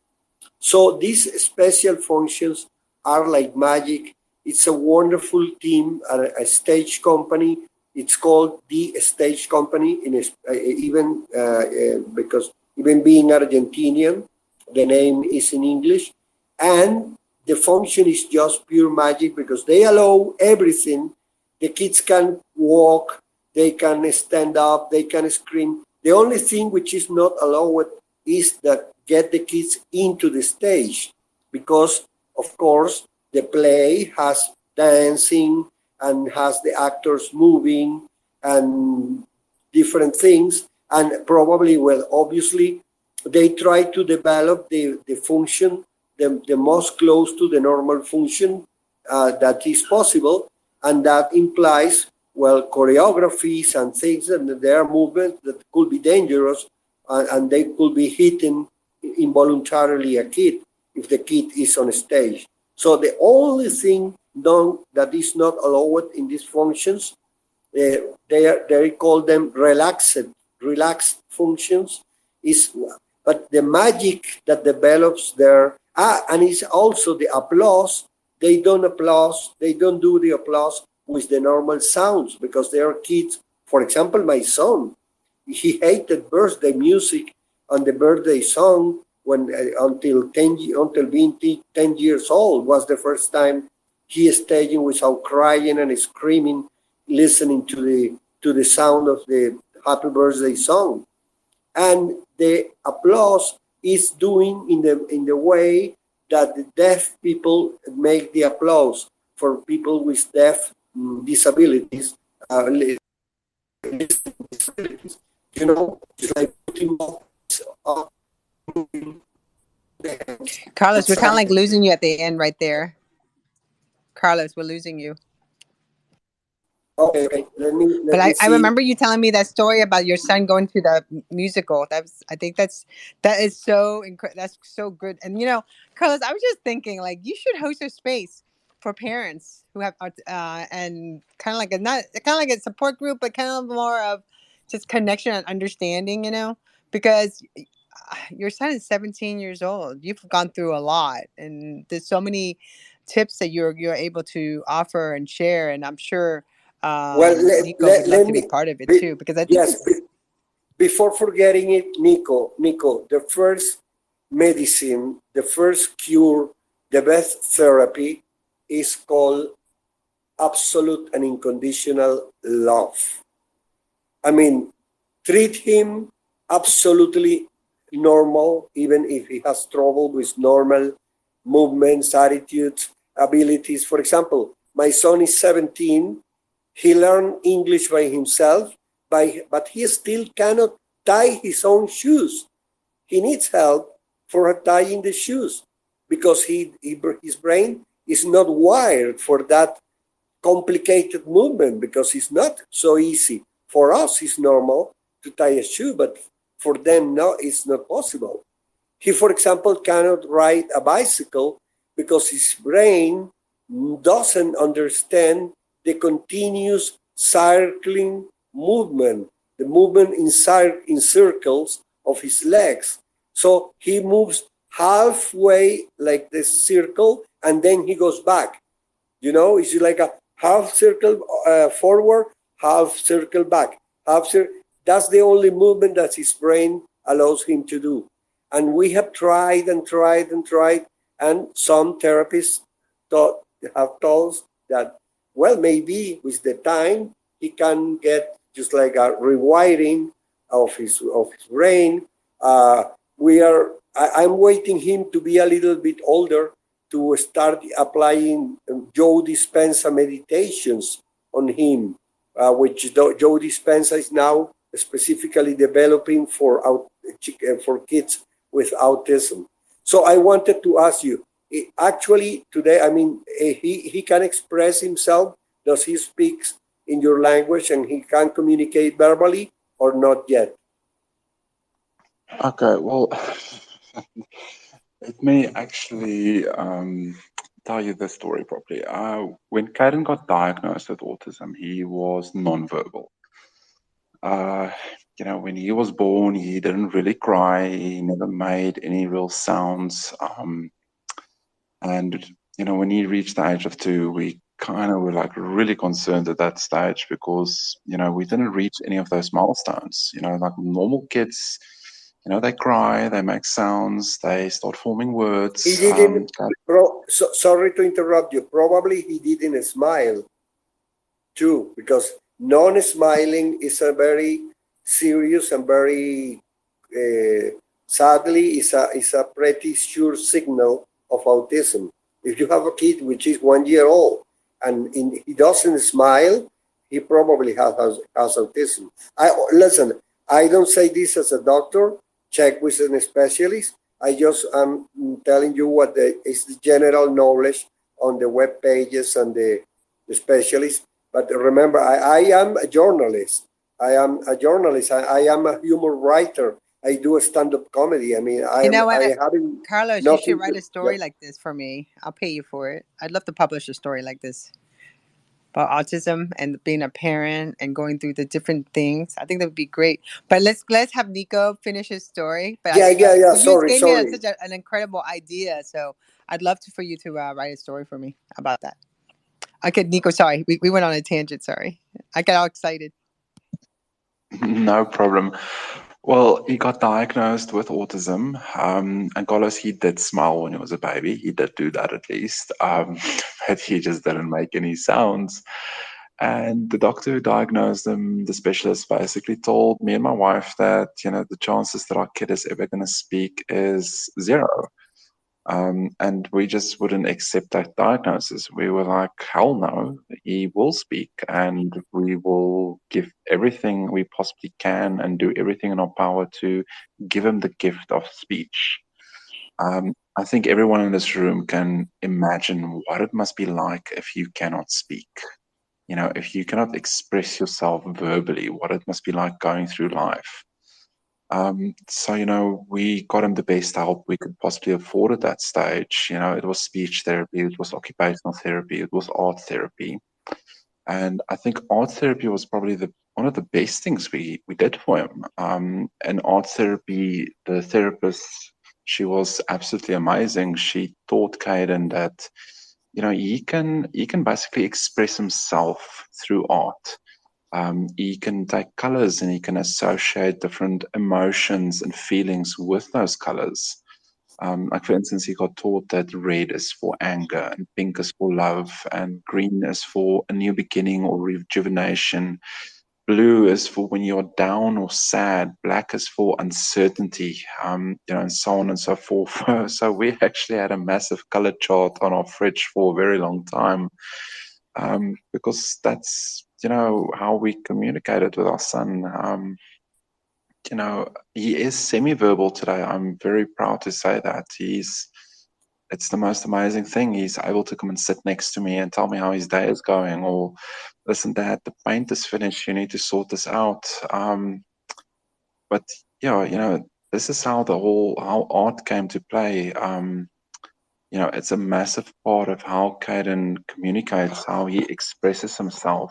So these special functions are like magic. It's a wonderful team, a stage company. It's called the Stage Company, because even being Argentinian, the name is in English. And the function is just pure magic because they allow everything. The kids can walk, they can stand up, they can scream. The only thing which is not allowed is that get the kids into the stage, because of course the play has dancing and has the actors moving and different things, and probably, well, obviously they try to develop the function the most close to the normal function that is possible, and that implies, well, choreographies and things, and there are movements that could be dangerous, and they could be hitting involuntarily a kid if the kid is on stage. So the only thing done that is not allowed in these functions, they call them relaxed functions, but the magic that develops there, and it's also the applause. They don't do the applause with the normal sounds, because they are kids. For example, my son, he hated birthday music and the birthday song until being 10 years old was the first time he staging without crying and screaming, listening to the sound of the happy birthday song. And the applause is doing in the way that the deaf people make the applause for people with deaf disabilities. You know, it's like putting up. Carlos, we're kind of like losing you at the end right there. Carlos, we're losing you. Okay. Let me I remember you telling me that story about your son going to the musical. That is so that's so good. And you know, Carlos, I was just thinking, like, you should host a space for parents who have and kind of like a support group, but kind of more of just connection and understanding. You know, because your son is 17 years old. You've gone through a lot, and there's so many tips that you're able to offer and share. And I'm sure Nico would love to be part of it too, because I think before forgetting it, Nico, the first medicine, the first cure, the best therapy is called absolute and unconditional love. I mean, treat him absolutely normal, even if he has trouble with normal movements, attitudes, abilities. For example, my son is 17. He learned English by himself, but he still cannot tie his own shoes. He needs help for tying the shoes because his brain is not wired for that complicated movement, because it's not so easy. For us, it's normal to tie a shoe, but for them, no, it's not possible. He, for example, cannot ride a bicycle because his brain doesn't understand the continuous circling movement, the movement in circles of his legs. So he moves halfway like this circle, and then he goes back. You know, it's like a half circle forward, half circle back. That's the only movement that his brain allows him to do. And we have tried, and some therapists have told us that, well, maybe with the time he can get just like a rewiring of his brain. I'm waiting him to be a little bit older to start applying Joe Dispenza meditations on him, which Joe Dispenza is now specifically developing for kids with autism. So I wanted to ask you, actually today, I mean, he can express himself. Does he speak in your language and he can communicate verbally or not yet? Okay, well, let me actually tell you the story properly. When Caden got diagnosed with autism, he was nonverbal. Uh, when he was born, he didn't really cry. He never made any real sounds. And when he reached the age of 2, we kind of were like really concerned at that stage because we didn't reach any of those milestones. Like normal kids, they cry, they make sounds, they start forming words. He didn't. Sorry to interrupt you. Probably he didn't smile too, because non-smiling is a very serious and very sadly is a pretty sure signal of autism. If you have a kid which is 1 year old and he doesn't smile, he probably has autism. Listen, I don't say this as a doctor. Check with a specialist. I just am telling you what is the general knowledge on the web pages and the specialists. But remember, I am a journalist. I am a journalist. I am a humor writer. I do a stand-up comedy. I mean, You know what, having Carlos, you should write a story like this for me. I'll pay you for it. I'd love to publish a story like this about autism and being a parent and going through the different things. I think that would be great. But let's have Nico finish his story. But yeah. you Sorry. gave me such an incredible idea. So I'd love for you to write a story for me about that. Okay, Nico, sorry. We went on a tangent. Sorry. I got all excited. No problem. Well, he got diagnosed with autism. And Carlos, he did smile when he was a baby. He did do that at least. But he just didn't make any sounds. And the doctor who diagnosed him, the specialist, basically told me and my wife that, the chances that our kid is ever going to speak is 0. And we just wouldn't accept that diagnosis. We were like, hell no, he will speak, and we will give everything we possibly can and do everything in our power to give him the gift of speech. I think everyone in this room can imagine what it must be like if you cannot speak. If you cannot express yourself verbally, what it must be like going through life. So, we got him the best help we could possibly afford at that stage. It was speech therapy, it was occupational therapy, it was art therapy. And I think art therapy was probably one of the best things we did for him. And art therapy, the therapist, she was absolutely amazing. She taught Caden that, he can basically express himself through art. He can take colors and he can associate different emotions and feelings with those colors. Like, for instance, he got taught that red is for anger and pink is for love and green is for a new beginning or rejuvenation. Blue is for when you're down or sad. Black is for uncertainty, and so on and so forth. So we actually had a massive color chart on our fridge for a very long time, because that's how we communicated with our son. He is semi-verbal today. I'm very proud to say that. It's the most amazing thing. He's able to come and sit next to me and tell me how his day is going, or listen, Dad, the paint is finished. You need to sort this out. But yeah, this is how how art came to play. It's a massive part of how Caden communicates, how he expresses himself.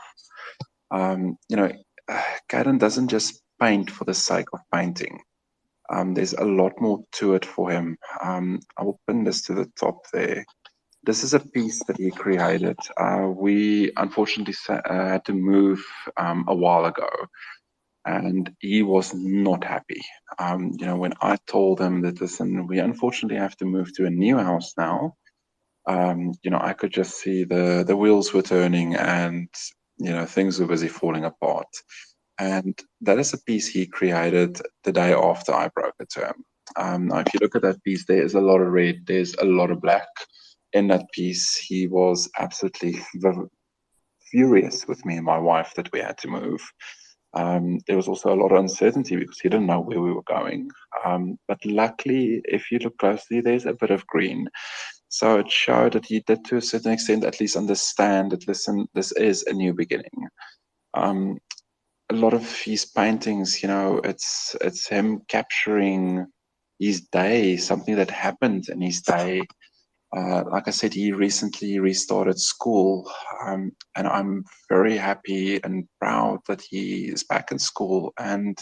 Caden doesn't just paint for the sake of painting. There's a lot more to it for him. I will pin this to the top there. This is a piece that he created. We unfortunately had to move a while ago, and he was not happy. When I told him that, listen, we unfortunately have to move to a new house now, I could just see the wheels were turning, and things were busy falling apart. And that is a piece he created the day after I broke it to him. Now, if you look at that piece, there is a lot of red, there's a lot of black in that piece. He was absolutely furious with me and my wife that we had to move. There was also a lot of uncertainty because he didn't know where we were going. But luckily, if you look closely, there's a bit of green. So it showed that he did, to a certain extent, at least understand that, listen, this is a new beginning. A lot of his paintings, it's him capturing his day, something that happened in his day. Like I said, he recently restarted school, and I'm very happy and proud that he is back in school. And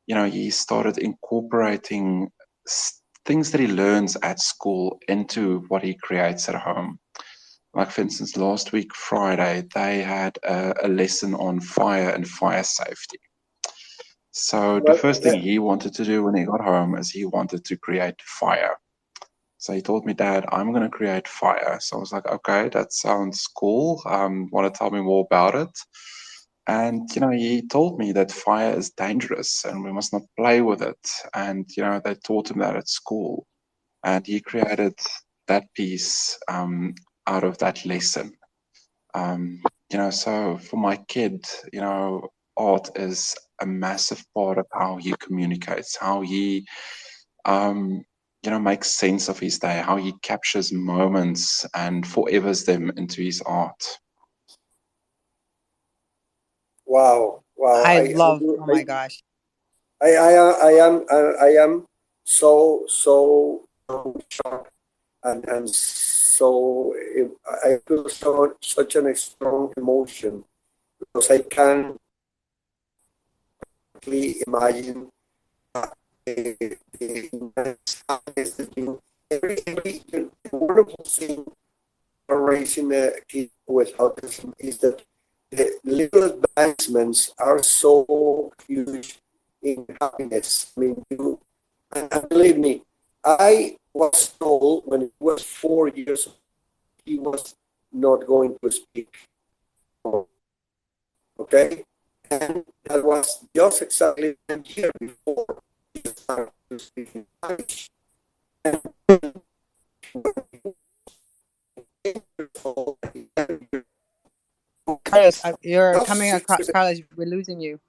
he started incorporating things that he learns at school into what he creates at home. Like, for instance, last week, Friday, they had a lesson on fire and fire safety. So the first thing he wanted to do when he got home is he wanted to create fire. So he told me, Dad, I'm going to create fire. So I was like, okay, that sounds cool. Want to tell me more about it? And, he told me that fire is dangerous and we must not play with it. And, they taught him that at school. And he created that piece out of that lesson. So for my kid, art is a massive part of how he communicates, how he, makes sense of his day, how he captures moments and forevers them into his art. Wow. Oh my gosh. I am so shocked and so I feel such a strong emotion because I can imagine every wonderful thing raising a kid with autism is that the little advancements are so huge in happiness. I mean, and believe me, I was told when he was 4 years old, he was not going to speak. Okay? And that was just exactly a year before he started to speak in Spanish. And Carlos, you're coming across. Carlos, we're losing you.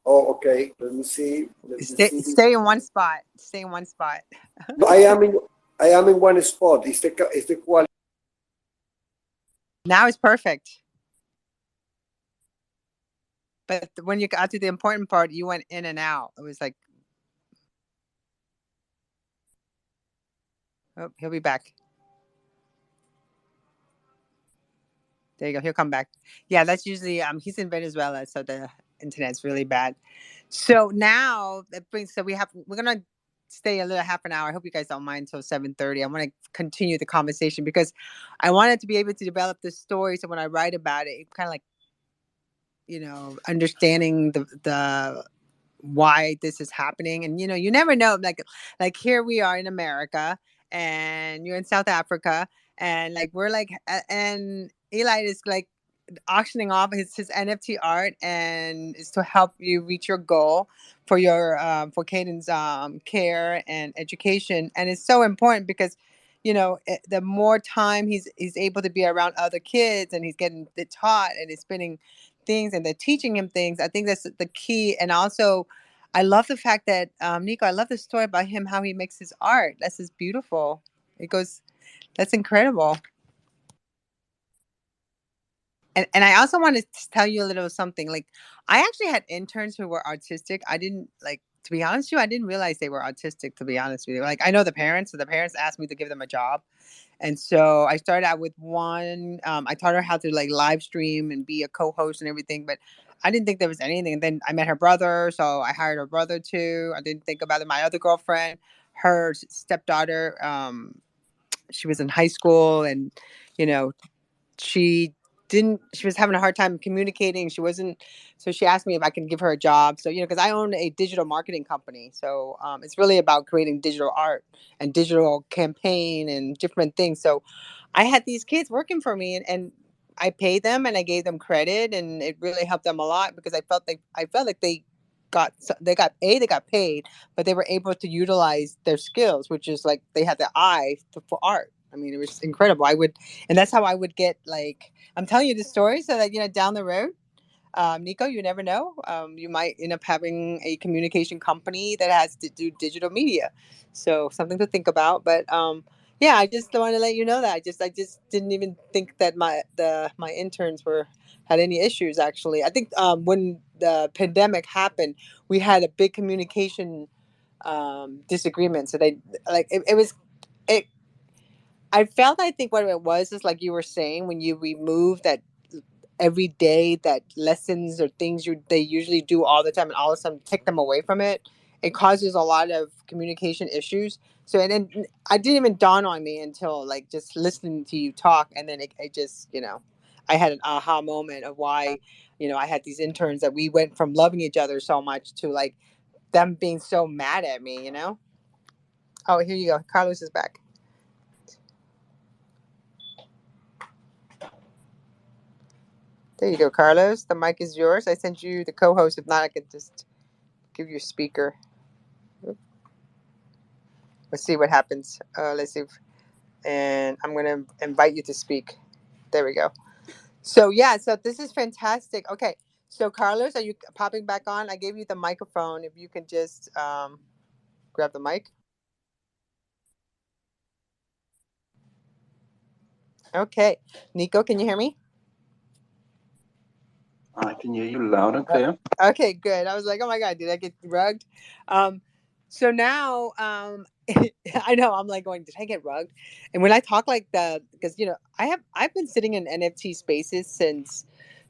Oh, okay. Let me see. Stay in one spot. Stay in one spot. No, I am in one spot. It's the quality. Now it's perfect. But when you got to the important part, you went in and out. It was like, oh, he'll be back. There you go. He'll come back. Yeah, that's usually he's in Venezuela, so the internet's really bad. So now we're gonna stay a little half an hour. I hope you guys don't mind until 7:30. I want to continue the conversation because I wanted to be able to develop this story. So when I write about it, it's kind of like, understanding the why this is happening. And you never know, like here we are in America and you're in South Africa, and like we're like and Eli is like auctioning off his NFT art, and is to help you reach your goal for your for Caden's care and education. And it's so important because the more time he's able to be around other kids, and he's getting taught, and he's spending things, and they're teaching him things. I think that's the key. And also I love the fact that Nico, I love the story about him, how he makes his art. That's just beautiful. That's incredible. And I also want to tell you a little something. Like, I actually had interns who were autistic. I didn't to be honest with you, I didn't realize they were autistic, to be honest with you. Like, I know the parents, so the parents asked me to give them a job. And so I started out with one. I taught her how to live stream and be a co-host and everything, but I didn't think there was anything. And then I met her brother, so I hired her brother too. I didn't think about it. My other girlfriend, her stepdaughter, she was in high school, and you know, she was having a hard time communicating. So she asked me if I can give her a job. So, because I own a digital marketing company. So it's really about creating digital art and digital campaign and different things. So I had these kids working for me, and I paid them and I gave them credit, and it really helped them a lot because I felt like they got paid, but they were able to utilize their skills, which is like they had the eye for art. I mean, it was incredible. And that's how I would get, like, I'm telling you this story so that, down the road, Nico, you never know. You might end up having a communication company that has to do digital media. So something to think about. But yeah, I just wanted to let you know that I just didn't even think that my interns had any issues. Actually, I think when the pandemic happened, we had a big communication disagreement. So it was it. I think what it was is like you were saying, when you remove that every day, that lessons or things they usually do all the time, and all of a sudden take them away from it, it causes a lot of communication issues. So, and then I didn't even dawn on me until like just listening to you talk, and then it just, I had an aha moment of why, I had these interns that we went from loving each other so much to like them being so mad at me. Oh, here you go, Carlos is back. There you go, Carlos. The mic is yours. I sent you the co-host. If not, I could just give you a speaker. Let's see what happens. Let's see. And I'm going to invite you to speak. There we go. So, yeah, so this is fantastic. Okay. So, Carlos, are you popping back on? I gave you the microphone. If you can just grab the mic. Okay. Nico, can you hear me? I can hear you loud and clear. Okay, good. I was like, oh my God, did I get rugged? So now, I know I'm like going, did I get rugged? And when I talk like that, because I've been sitting in NFT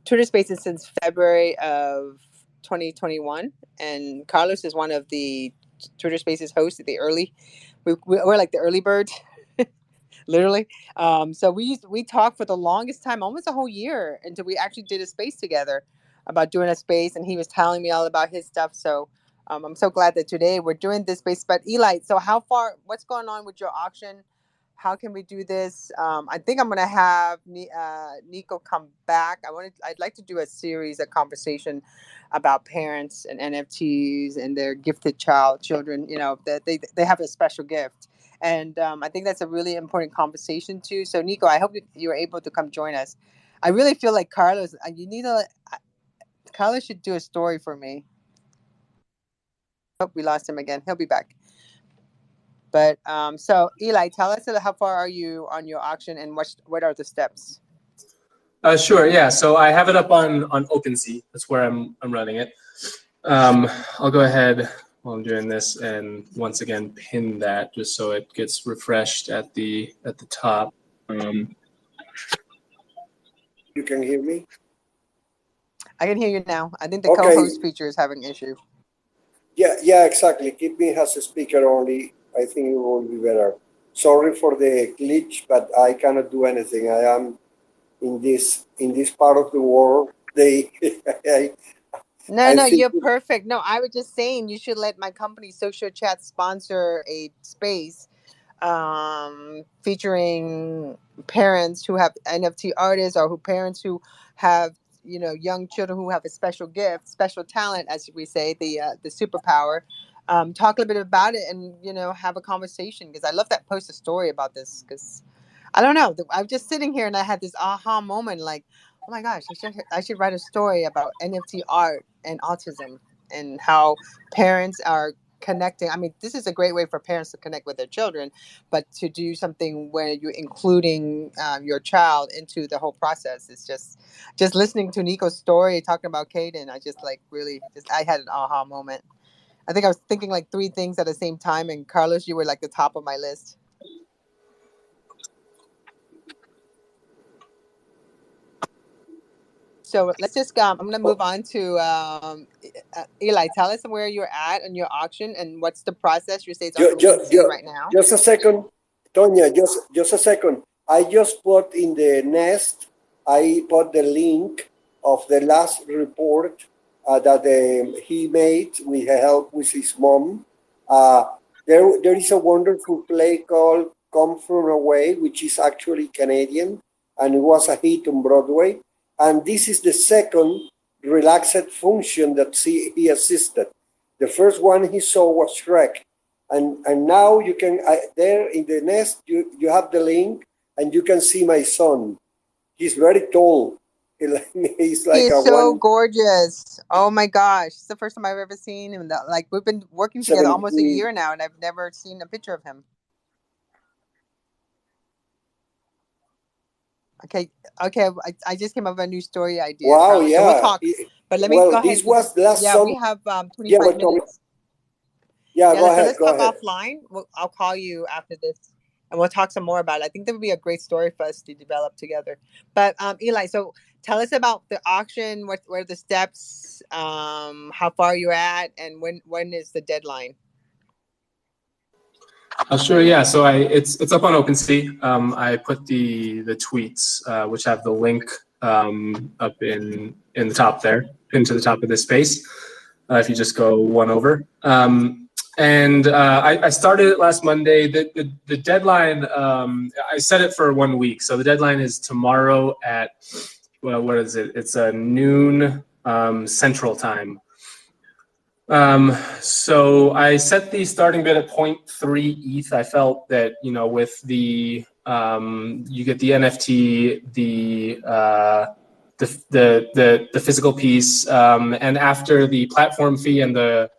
Twitter Spaces since February of 2021, and Carlos is one of the Twitter Spaces hosts at the early. We're like the early birds. Literally. So we talked for the longest time, almost a whole year, until we actually did a space together about doing a space, and he was telling me all about his stuff. So I'm so glad that today we're doing this space. But Eli, so what's going on with your auction? How can we do this? I think I'm gonna have Nico come back. I'd like to do a series, a conversation about parents and NFTs and their gifted children. That they have a special gift. And I think that's a really important conversation too. So Nico, I hope you were able to come join us. I really feel like Carlos, Carlos should do a story for me. Hope we lost him again. He'll be back. But so Eli, tell us how far are you on your auction, and what are the steps? Sure. Yeah. So I have it up on OpenSea. That's where I'm running it. I'll go ahead while I'm doing this, and once again pin that just so it gets refreshed at the top. You can hear me? I can hear you now. I think the co-host feature is having an issue. Yeah, exactly. Keep me as a speaker only. I think it will be better. Sorry for the glitch, but I cannot do anything. I am in this part of the world. No, you're perfect. No, I was just saying you should let my company Social Chat sponsor a space featuring parents who have NFT artists, or parents who have young children who have a special gift, special talent, as we say, the superpower. Talk a little bit about it, and have a conversation, because I love that. Post a story about this, because I don't know. I'm just sitting here and I had this aha moment, like, oh my gosh, I should write a story about NFT art and autism, and how parents are connecting. I mean, this is a great way for parents to connect with their children, but to do something where you're including your child into the whole process. It's just listening to Nico's story, talking about Caden. I just I had an aha moment. I think I was thinking like 3 things at the same time, and Carlos, you were like the top of my list. So let's just, I'm going to move on to Eli. Tell us where you're at on your auction, and what's the process. You say it's on OpenSea right now. Just a second, Tonya, just a second. I just put in the nest, I put the link of the last report that he made with help with his mom. There is a wonderful play called Come From Away, which is actually Canadian. and it was a hit on Broadway. And this is the second relaxed function that he assisted. The first one he saw was Shrek. And now you can, there in the nest, you have the link, and you can see my son. He's very tall. He's like He's a so gorgeous. Oh my gosh. It's the first time I've ever seen him. Like, we've been working together almost a year now, and I've never seen a picture of him. Okay. I just came up with a new story idea. Wow, Carlos. yeah. So we'll talk. But let me go ahead. This was last summer. We have 25 minutes. Yeah, go ahead. Let's talk offline. I'll call you after this, and we'll talk some more about it. I think that would be a great story for us to develop together. But Eli, so tell us about the auction. What are the steps? How far you're at, and when is the deadline? Sure. Yeah. So it's up on OpenSea. I put the tweets, which have the link up in the top there, pinned to the top of this space. If you just go one over. And I started it last Monday. The deadline, I set it for 1 week. So the deadline is tomorrow at, well, what is it? It's noon Central Time. So I set the starting bid at 0.3 ETH. I felt that, with the, you get the NFT, the physical piece, and after the platform fee and the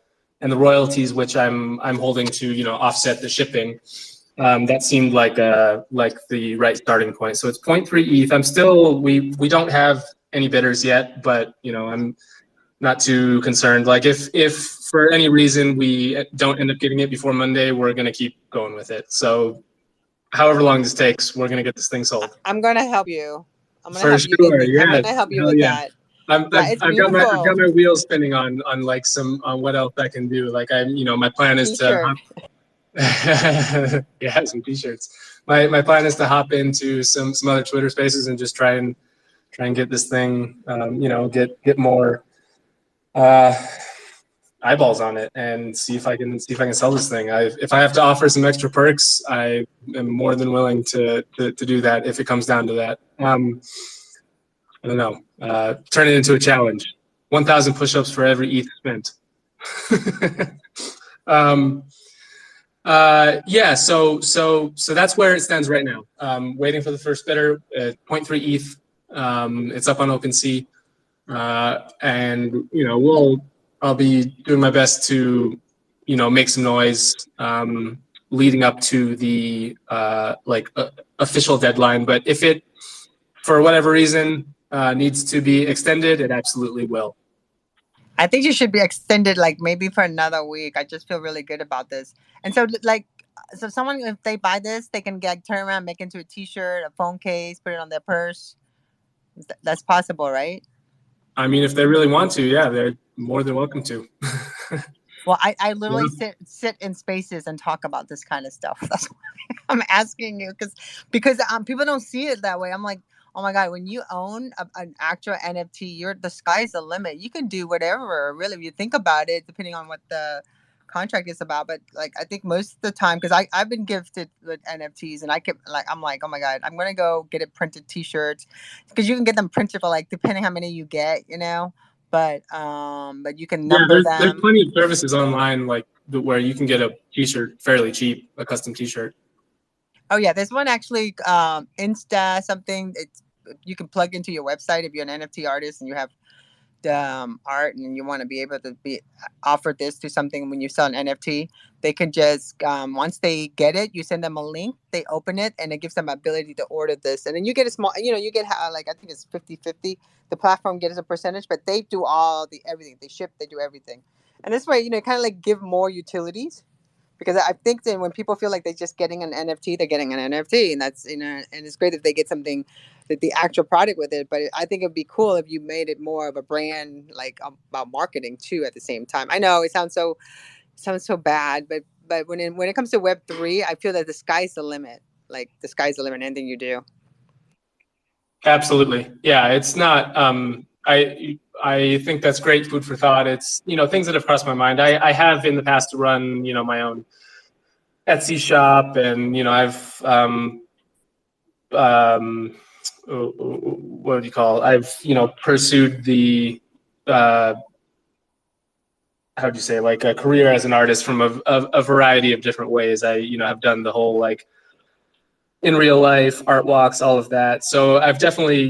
royalties, which I'm holding to, offset the shipping, that seemed like the right starting point. So it's 0.3 ETH. I'm still, we don't have any bidders yet, but I'm not too concerned. Like if for any reason we don't end up getting it before Monday, we're gonna keep going with it. So however long this takes, we're gonna get this thing sold. I'm gonna help you. I'm gonna for help sure. you. Yeah. I'm gonna help you with that. I've got my wheels spinning on like on what else I can do. Like my plan is to yeah, some t-shirts. My plan is to hop into some other Twitter spaces and just try and get this thing get more eyeballs on it and see if I can sell this thing. If I have to offer some extra perks, I am more than willing to do that if it comes down to that. I don't know. Turn it into a challenge. 1,000 push-ups for every ETH spent. Yeah. So that's where it stands right now. Waiting for the first bidder at 0.3 ETH. It's up on OpenSea, and I'll be doing my best to make some noise leading up to the official deadline. But if it, for whatever reason, needs to be extended, it absolutely will. I think you should be extended, like maybe for another week. I just feel really good about this. And so someone, if they buy this, they can turn around, make it into a t-shirt, a phone case, put it on their purse. That's possible, right? I mean, if they really want to, yeah, they're more than welcome to. Well, I literally sit in spaces and talk about this kind of stuff. That's why I'm asking you, because people don't see it that way. I'm like, oh my God, when you own an actual NFT, the sky's the limit. You can do whatever, really, if you think about it, depending on what the contract is about. But like, I think most of the time, because I've been gifted with NFTs, and I'm like, oh my God, I'm gonna go get it printed t-shirts, because you can get them printed for depending how many you get, but you can number them. There's plenty of services online where you can get a t-shirt fairly cheap, a custom t-shirt. Oh yeah, there's one actually, Insta something. You can plug into your website if you're an NFT artist and you have the art and you want to be able to be offered this to something. When you sell an NFT, they can just once they get it, you send them a link, they open it, and it gives them ability to order this, and then you get a small, you get I think it's 50-50. The platform gets a percentage, but they do everything. They ship, they do everything, and this way, kind of give more utilities. Because I think that when people feel like they're just getting an NFT, they're getting an NFT, and that's and it's great if they get something, that the actual product with it. But I think it'd be cool if you made it more of a brand, about marketing too at the same time. I know it sounds so bad, but when it comes to Web3, I feel that the sky's the limit. Like the sky's the limit. Anything you do. Absolutely, yeah. It's not. I think that's great food for thought. It's things that have crossed my mind. I have in the past run my own Etsy shop, and I've what do you call it? I've pursued the how would you say, like, a career as an artist from a variety of different ways. I have done the whole, like, in real life art walks, all of that. So I've definitely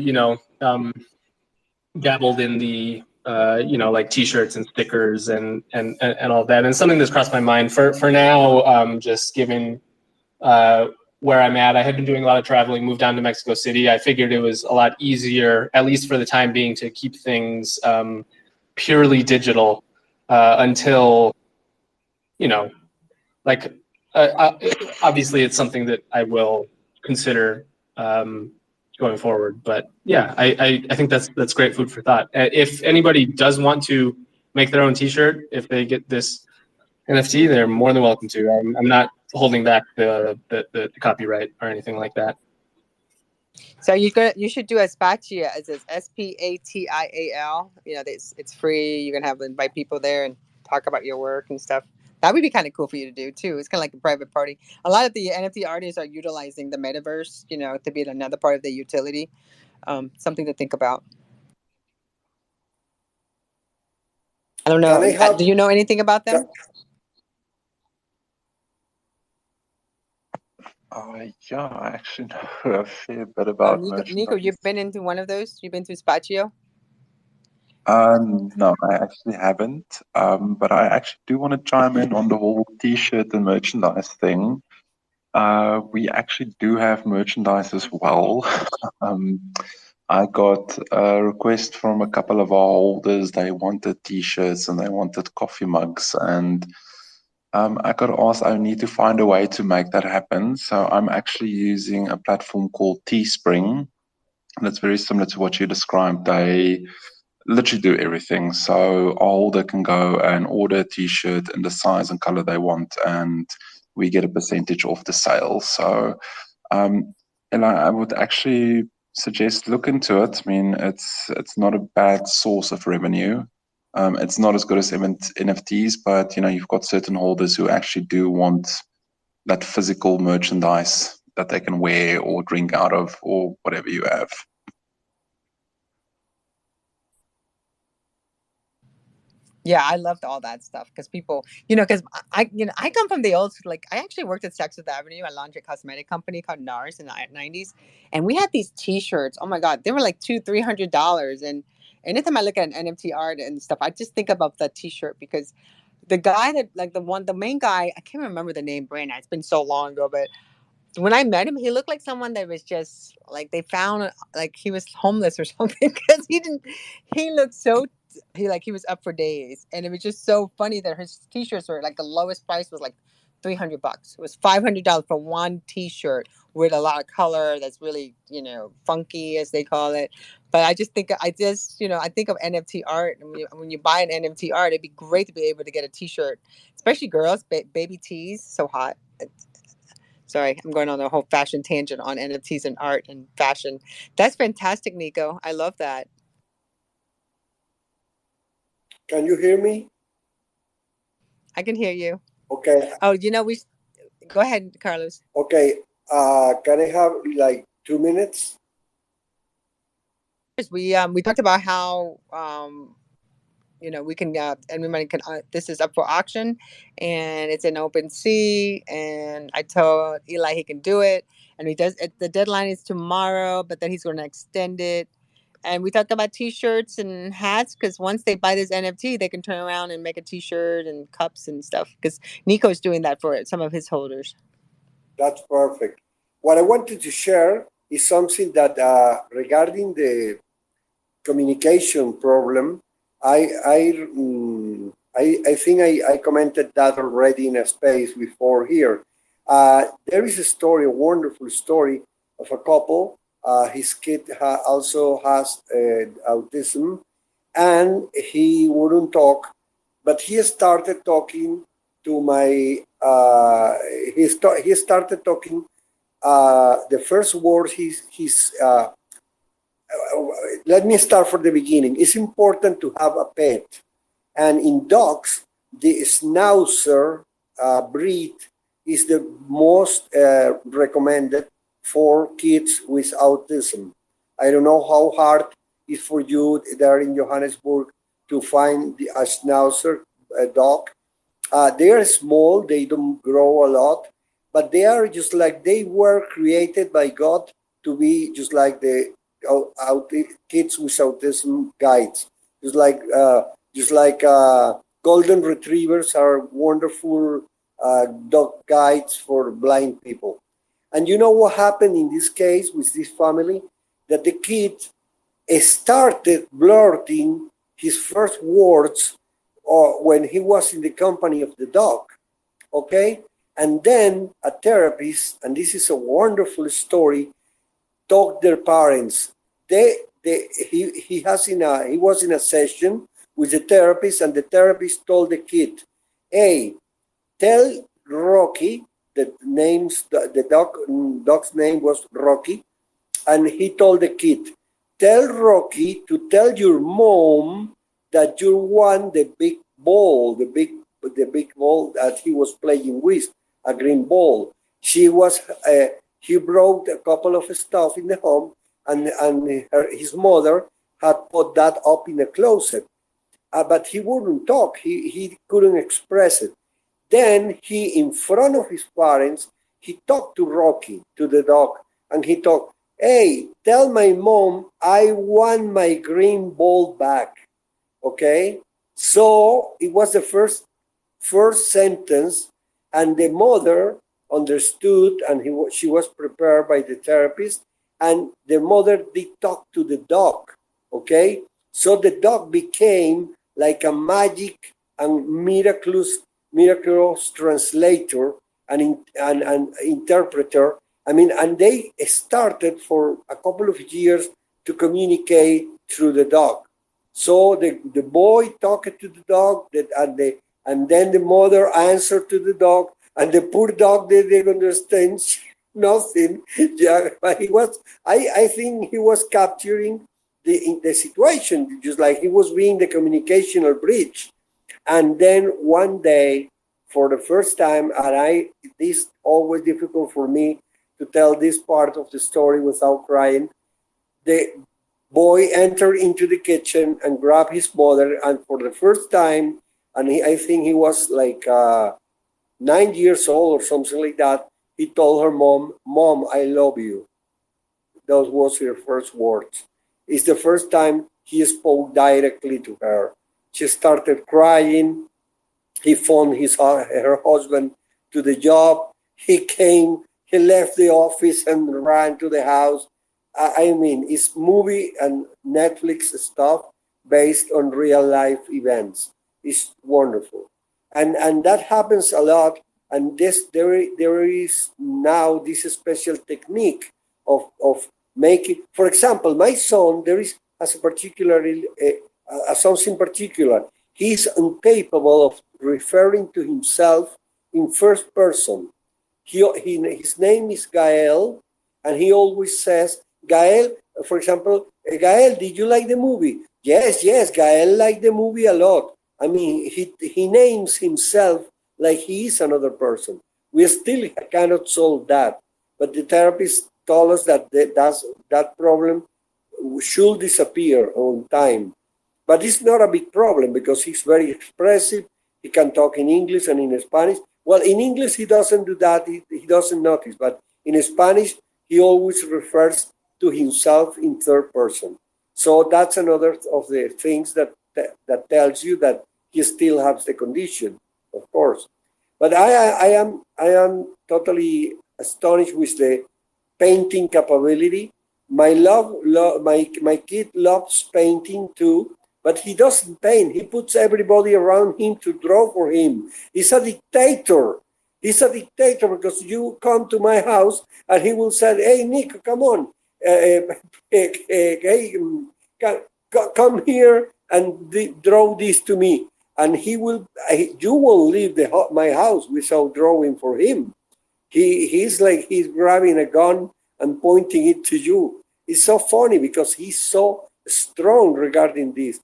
dabbled in the like t-shirts and stickers and all that. And something that's crossed my mind for now, just given where I'm at. I had been doing a lot of traveling, moved down to Mexico City. I figured it was a lot easier, at least for the time being, to keep things purely digital until, like, obviously it's something that I will consider going forward. But yeah, I think that's great food for thought. If anybody does want to make their own T-shirt, if they get this NFT, they're more than welcome to. I'm not holding back the copyright or anything like that. So you should do a Spatia. It's Spatial. It's free. You can invite people there and talk about your work and stuff. That would be kind of cool for you to do too. It's kind of like a private party. A lot of the NFT artists are utilizing the metaverse, to be another part of the utility. Something to think about. I don't know. Do you know anything about them? Yeah, I actually know a fair bit about Nico, you've been into one of those? You've been to Spatio? No, I actually haven't. But I actually do want to chime in on the whole T-shirt and merchandise thing. We actually do have merchandise as well. I got a request from a couple of our holders. They wanted T-shirts and they wanted coffee mugs, and I got asked I need to find a way to make that happen. So I'm actually using a platform called Teespring. That's very similar to what you described. They literally do everything. So a holder can go and order a T-shirt in the size and color they want, and we get a percentage off the sale. So, and I would actually suggest look into it. I mean, it's not a bad source of revenue. It's not as good as NFTs, but you've got certain holders who actually do want that physical merchandise that they can wear or drink out of or whatever you have. Yeah, I loved all that stuff because people, because I come from the old, like, I actually worked at Saks Fifth Avenue, a laundry cosmetic company called NARS in the 90s. And we had these T-shirts. Oh my God, they were like $200-$300. And anytime I look at an NFT art and stuff, I just think about the T-shirt because the guy that, like, the main guy, I can't remember the name, Brandon. It's been so long ago, but when I met him, he looked like someone that was just like, they found like he was homeless or something because he looked so, he was up for days. And it was just so funny that his T-shirts were like, the lowest price was like $300. It was $500 for one T-shirt with a lot of color that's really, funky, as they call it. But I think of NFT art. And when you buy an NFT art, it'd be great to be able to get a T-shirt, especially girls, baby tees, so hot. Sorry, I'm going on a whole fashion tangent on NFTs and art and fashion. That's fantastic, Nico. I love that. Can you hear me? I can hear you. Okay. Oh, go ahead, Carlos. Okay. Can I have like 2 minutes? We talked about how we can everybody can. This is up for auction, and it's an open sea. And I told Eli he can do it, and he does. The deadline is tomorrow, but then he's going to extend it. And we talked about T-shirts and hats because once they buy this NFT, they can turn around and make a T-shirt and cups and stuff. Because Nico's doing that for some of his holders. That's perfect. What I wanted to share is something that regarding the communication problem. I think I commented that already in a space before here. There is a story, a wonderful story of a couple. His kid also has autism, and he wouldn't talk, but he started talking to my. He started talking. The first word he's let me start from the beginning. It's important to have a pet. And in dogs, the Schnauzer breed is the most recommended for kids with autism. I don't know how hard it is for you there in Johannesburg to find a Schnauzer dog. They are small, they don't grow a lot, but they are just like they were created by God to be just like the kids with autism guides. Just like golden retrievers are wonderful dog guides for blind people. And you know what happened in this case with this family? That the kid started blurting his first words when he was in the company of the dog, okay? And then a therapist, and this is a wonderful story, talked their parents. He was in a session with the therapist, and the therapist told the kid, "Hey, tell Rocky," the dog's name was Rocky, and he told the kid, "Tell Rocky to tell your mom that you won the big ball, the big ball that he was playing with, a green ball. He brought a couple of stuff in the home, and his mother had put that up in the closet, but he wouldn't talk. He couldn't express it. Then he, in front of his parents, he talked to Rocky, to the dog, and he talked, 'Hey, tell my mom I won my green ball back.'" Okay, so it was the first sentence, and the mother understood, and she was prepared by the therapist, and the mother did talk to the dog. Okay, so the dog became like a magic and miraculous translator and interpreter. I mean, and they started for a couple of years to communicate through the dog. So the boy talked to the dog, and then the mother answered to the dog, and the poor dog didn't understand nothing. Yeah, but I think he was capturing the situation, just like he was being the communicational bridge. And then one day, for the first time, and this always difficult for me to tell this part of the story without crying, the boy entered into the kitchen and grabbed his mother, and for the first time, and I think he was like 9 years old or something like that, he told her mom, "Mom, I love you." Those was her first words. It's the first time he spoke directly to her. She started crying. He phoned her husband to the job. He left the office and ran to the house. I mean, it's movie and Netflix stuff based on real life events. It's wonderful. And that happens a lot. And there is now this special technique of making, for example, my son, has something particular. He's incapable of referring to himself in first person. His name is Gael, and he always says, "Gael," for example, "Gael, did you like the movie?" Yes, Gael liked the movie a lot. I mean, he names himself like he is another person. We still cannot solve that, but the therapist told us that that problem should disappear on time. But it's not a big problem because he's very expressive. He can talk in English and in Spanish. Well, in English, he doesn't do that. He doesn't notice. But in Spanish, he always refers to himself in third person. So that's another of the things that tells you that he still has the condition, of course. But I am totally astonished with the painting capability. My kid loves painting too, but he doesn't paint. He puts everybody around him to draw for him. He's a dictator. He's a dictator because you come to my house and he will say, "Hey, Nick, come on. Come here and draw this to me." And you won't leave my house without drawing for him. He's like he's grabbing a gun and pointing it to you. It's so funny because he's so strong regarding this.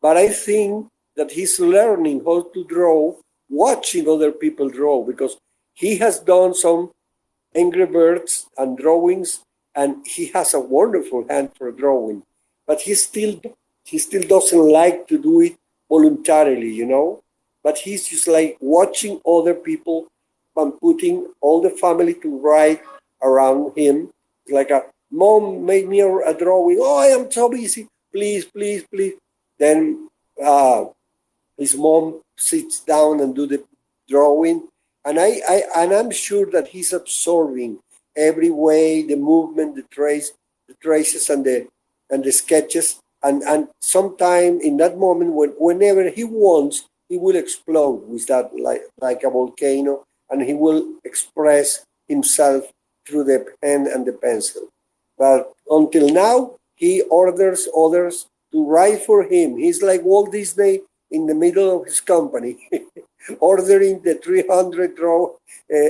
But I think that he's learning how to draw, watching other people draw, because he has done some Angry Birds and drawings and he has a wonderful hand for drawing, but he still doesn't like to do it voluntarily, But he's just like watching other people and putting all the family to write around him. It's like a mom made me a drawing. Oh, I am so busy. Please, please, please. Then his mom sits down and do the drawing, and I'm sure that he's absorbing every way, the movement, the traces, and the sketches, and sometime in that moment, whenever he wants, he will explode with that, like a volcano, and he will express himself through the pen and the pencil. But until now, he orders others to write for him. He's like Walt Disney in the middle of his company, ordering the 300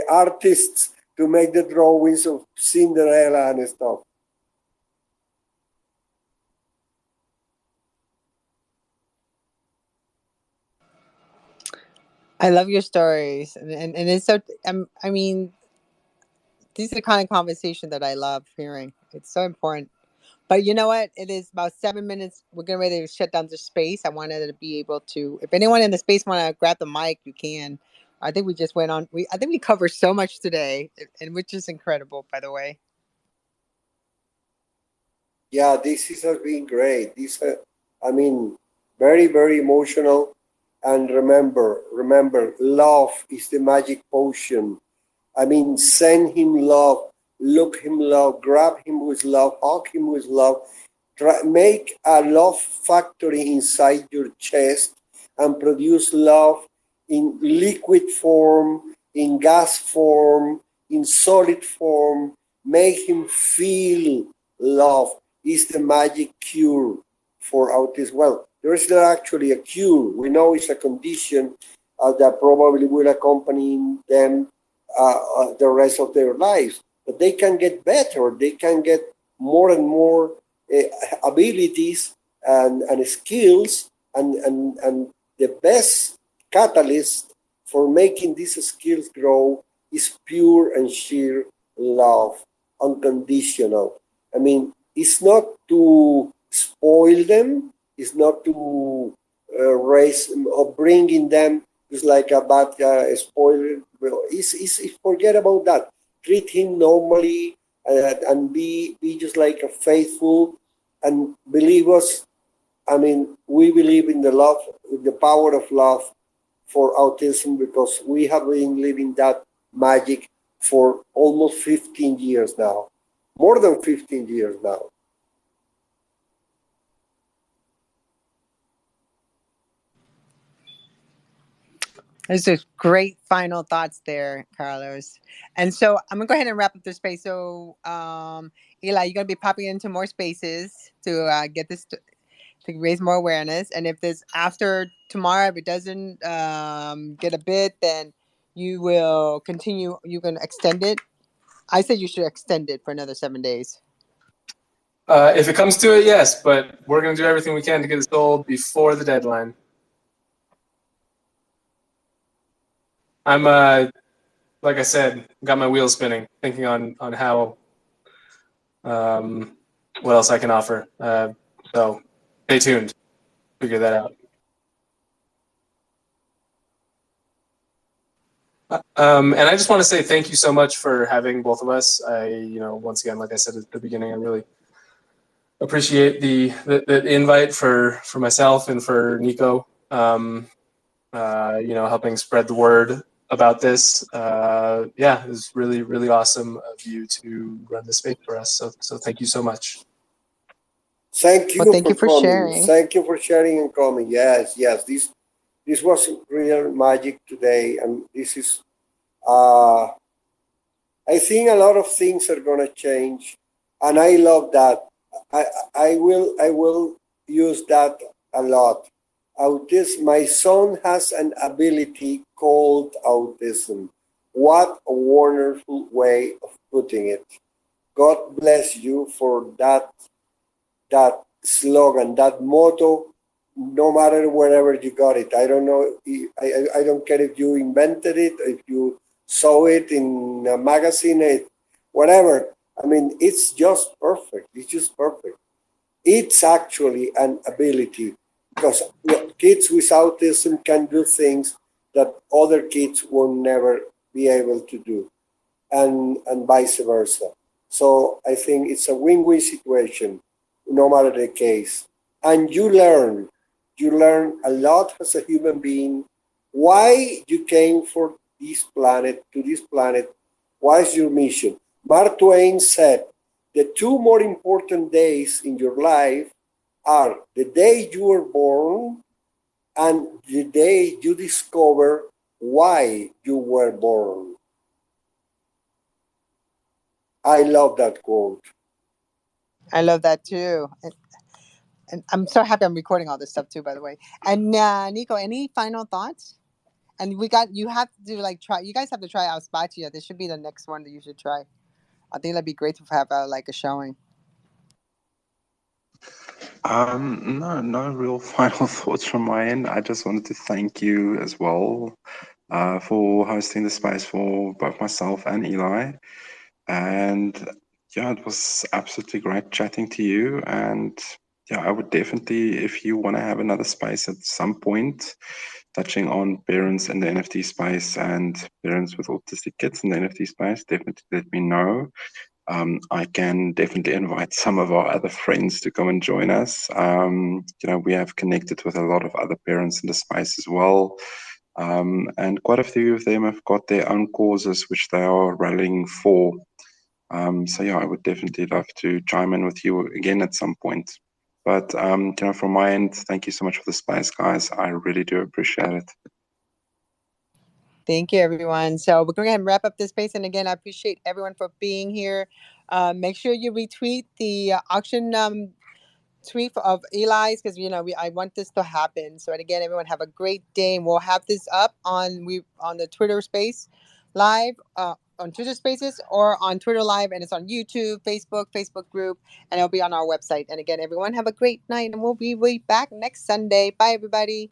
artists to make the drawings of Cinderella and stuff. I love your stories, and it's so. I mean, these are the kind of conversation that I love hearing. It's so important. But you know what? It is about 7 minutes. We're getting ready to shut down the space. I wanted to be able to. If anyone in the space want to grab the mic, you can. I think we just went on. I think we covered so much today, and which is incredible, by the way. Yeah, has been great. I mean, very, very emotional. And remember, love is the magic potion. I mean, send him love, look him love, grab him with love, hug him with love. Make a love factory inside your chest and produce love in liquid form, in gas form, in solid form. Make him feel love is the magic cure for autism. Well, there is not actually a cure. We know it's a condition that probably will accompany them the rest of their lives. But they can get better. They can get more and more abilities and skills, and the best catalyst for making these skills grow is pure and sheer love, unconditional. I mean, it's not to spoil them, it's not to raise or bring in them just like a bad spoiler. It's forget about that. Treat him normally, and be just like a faithful, and believe us. I mean, we believe in the love, the power of love for autism, because we have been living that magic for almost 15 years now, more than 15 years now. Those are great final thoughts there, Carlos. And so I'm gonna go ahead and wrap up the space. So, Eli, you're gonna be popping into more spaces to get this to raise more awareness. And if there's after tomorrow, if it doesn't get a bit, then you will continue. You can extend it. I said you should extend it for another 7 days. If it comes to it, yes, but we're going to do everything we can to get it sold before the deadline. I'm, like I said, got my wheels spinning, thinking on how, what else I can offer. So stay tuned. Figure that out. And I just want to say thank you so much for having both of us. Once again, like I said at the beginning, I really appreciate the invite for myself and for Nico. Helping spread the word about this. It was really, really awesome of you to run this space for us. So thank you so much. Thank you. Well, thank for you for coming. sharing. Thank you for sharing and coming. Yes. This was real magic today, and this is. I think a lot of things are gonna change, and I love that. I will use that a lot. Autism. My son has an ability called autism. What a wonderful way of putting it. God bless you for that slogan, that motto. No matter wherever you got it, I don't know. I don't care if you invented it, if you saw it in a magazine, whatever. I mean, it's just perfect. It's just perfect. It's actually an ability because kids with autism can do things that other kids will never be able to do, and vice versa. So I think it's a win-win situation, no matter the case. And you learn a lot as a human being. Why you came for this planet to this planet? What is your mission? Mark Twain said, "The two more important days in your life are the day you were born and the day you discover why you were born." I love that quote. I love that too. And I'm so happy I'm recording all this stuff too, by the way. And Nico, any final thoughts? And you have to like try. You guys have to try out Spaccia. This should be the next one that you should try. I think that'd be great to have like a showing. No, no real final thoughts from my end. I just wanted to thank you as well for hosting the space for both myself and Eli. And yeah, it was absolutely great chatting to you. And yeah, I would definitely, if you want to have another space at some point, touching on parents in the NFT space and parents with autistic kids in the NFT space, definitely let me know. I can definitely invite some of our other friends to come and join us. We have connected with a lot of other parents in the space as well. And quite a few of them have got their own causes which they are rallying for. So yeah, I would definitely love to chime in with you again at some point. But from my end, thank you so much for the space, guys. I really do appreciate it. Thank you, everyone. So we're going to wrap up this space. And again, I appreciate everyone for being here. Make sure you retweet the auction tweet of Eli's because I want this to happen. So and again, everyone have a great day, and we'll have this up on the Twitter Space live, on Twitter Spaces or on Twitter Live, and it's on YouTube, Facebook group, and it'll be on our website. And again, everyone have a great night, and we'll be back next Sunday. Bye, everybody.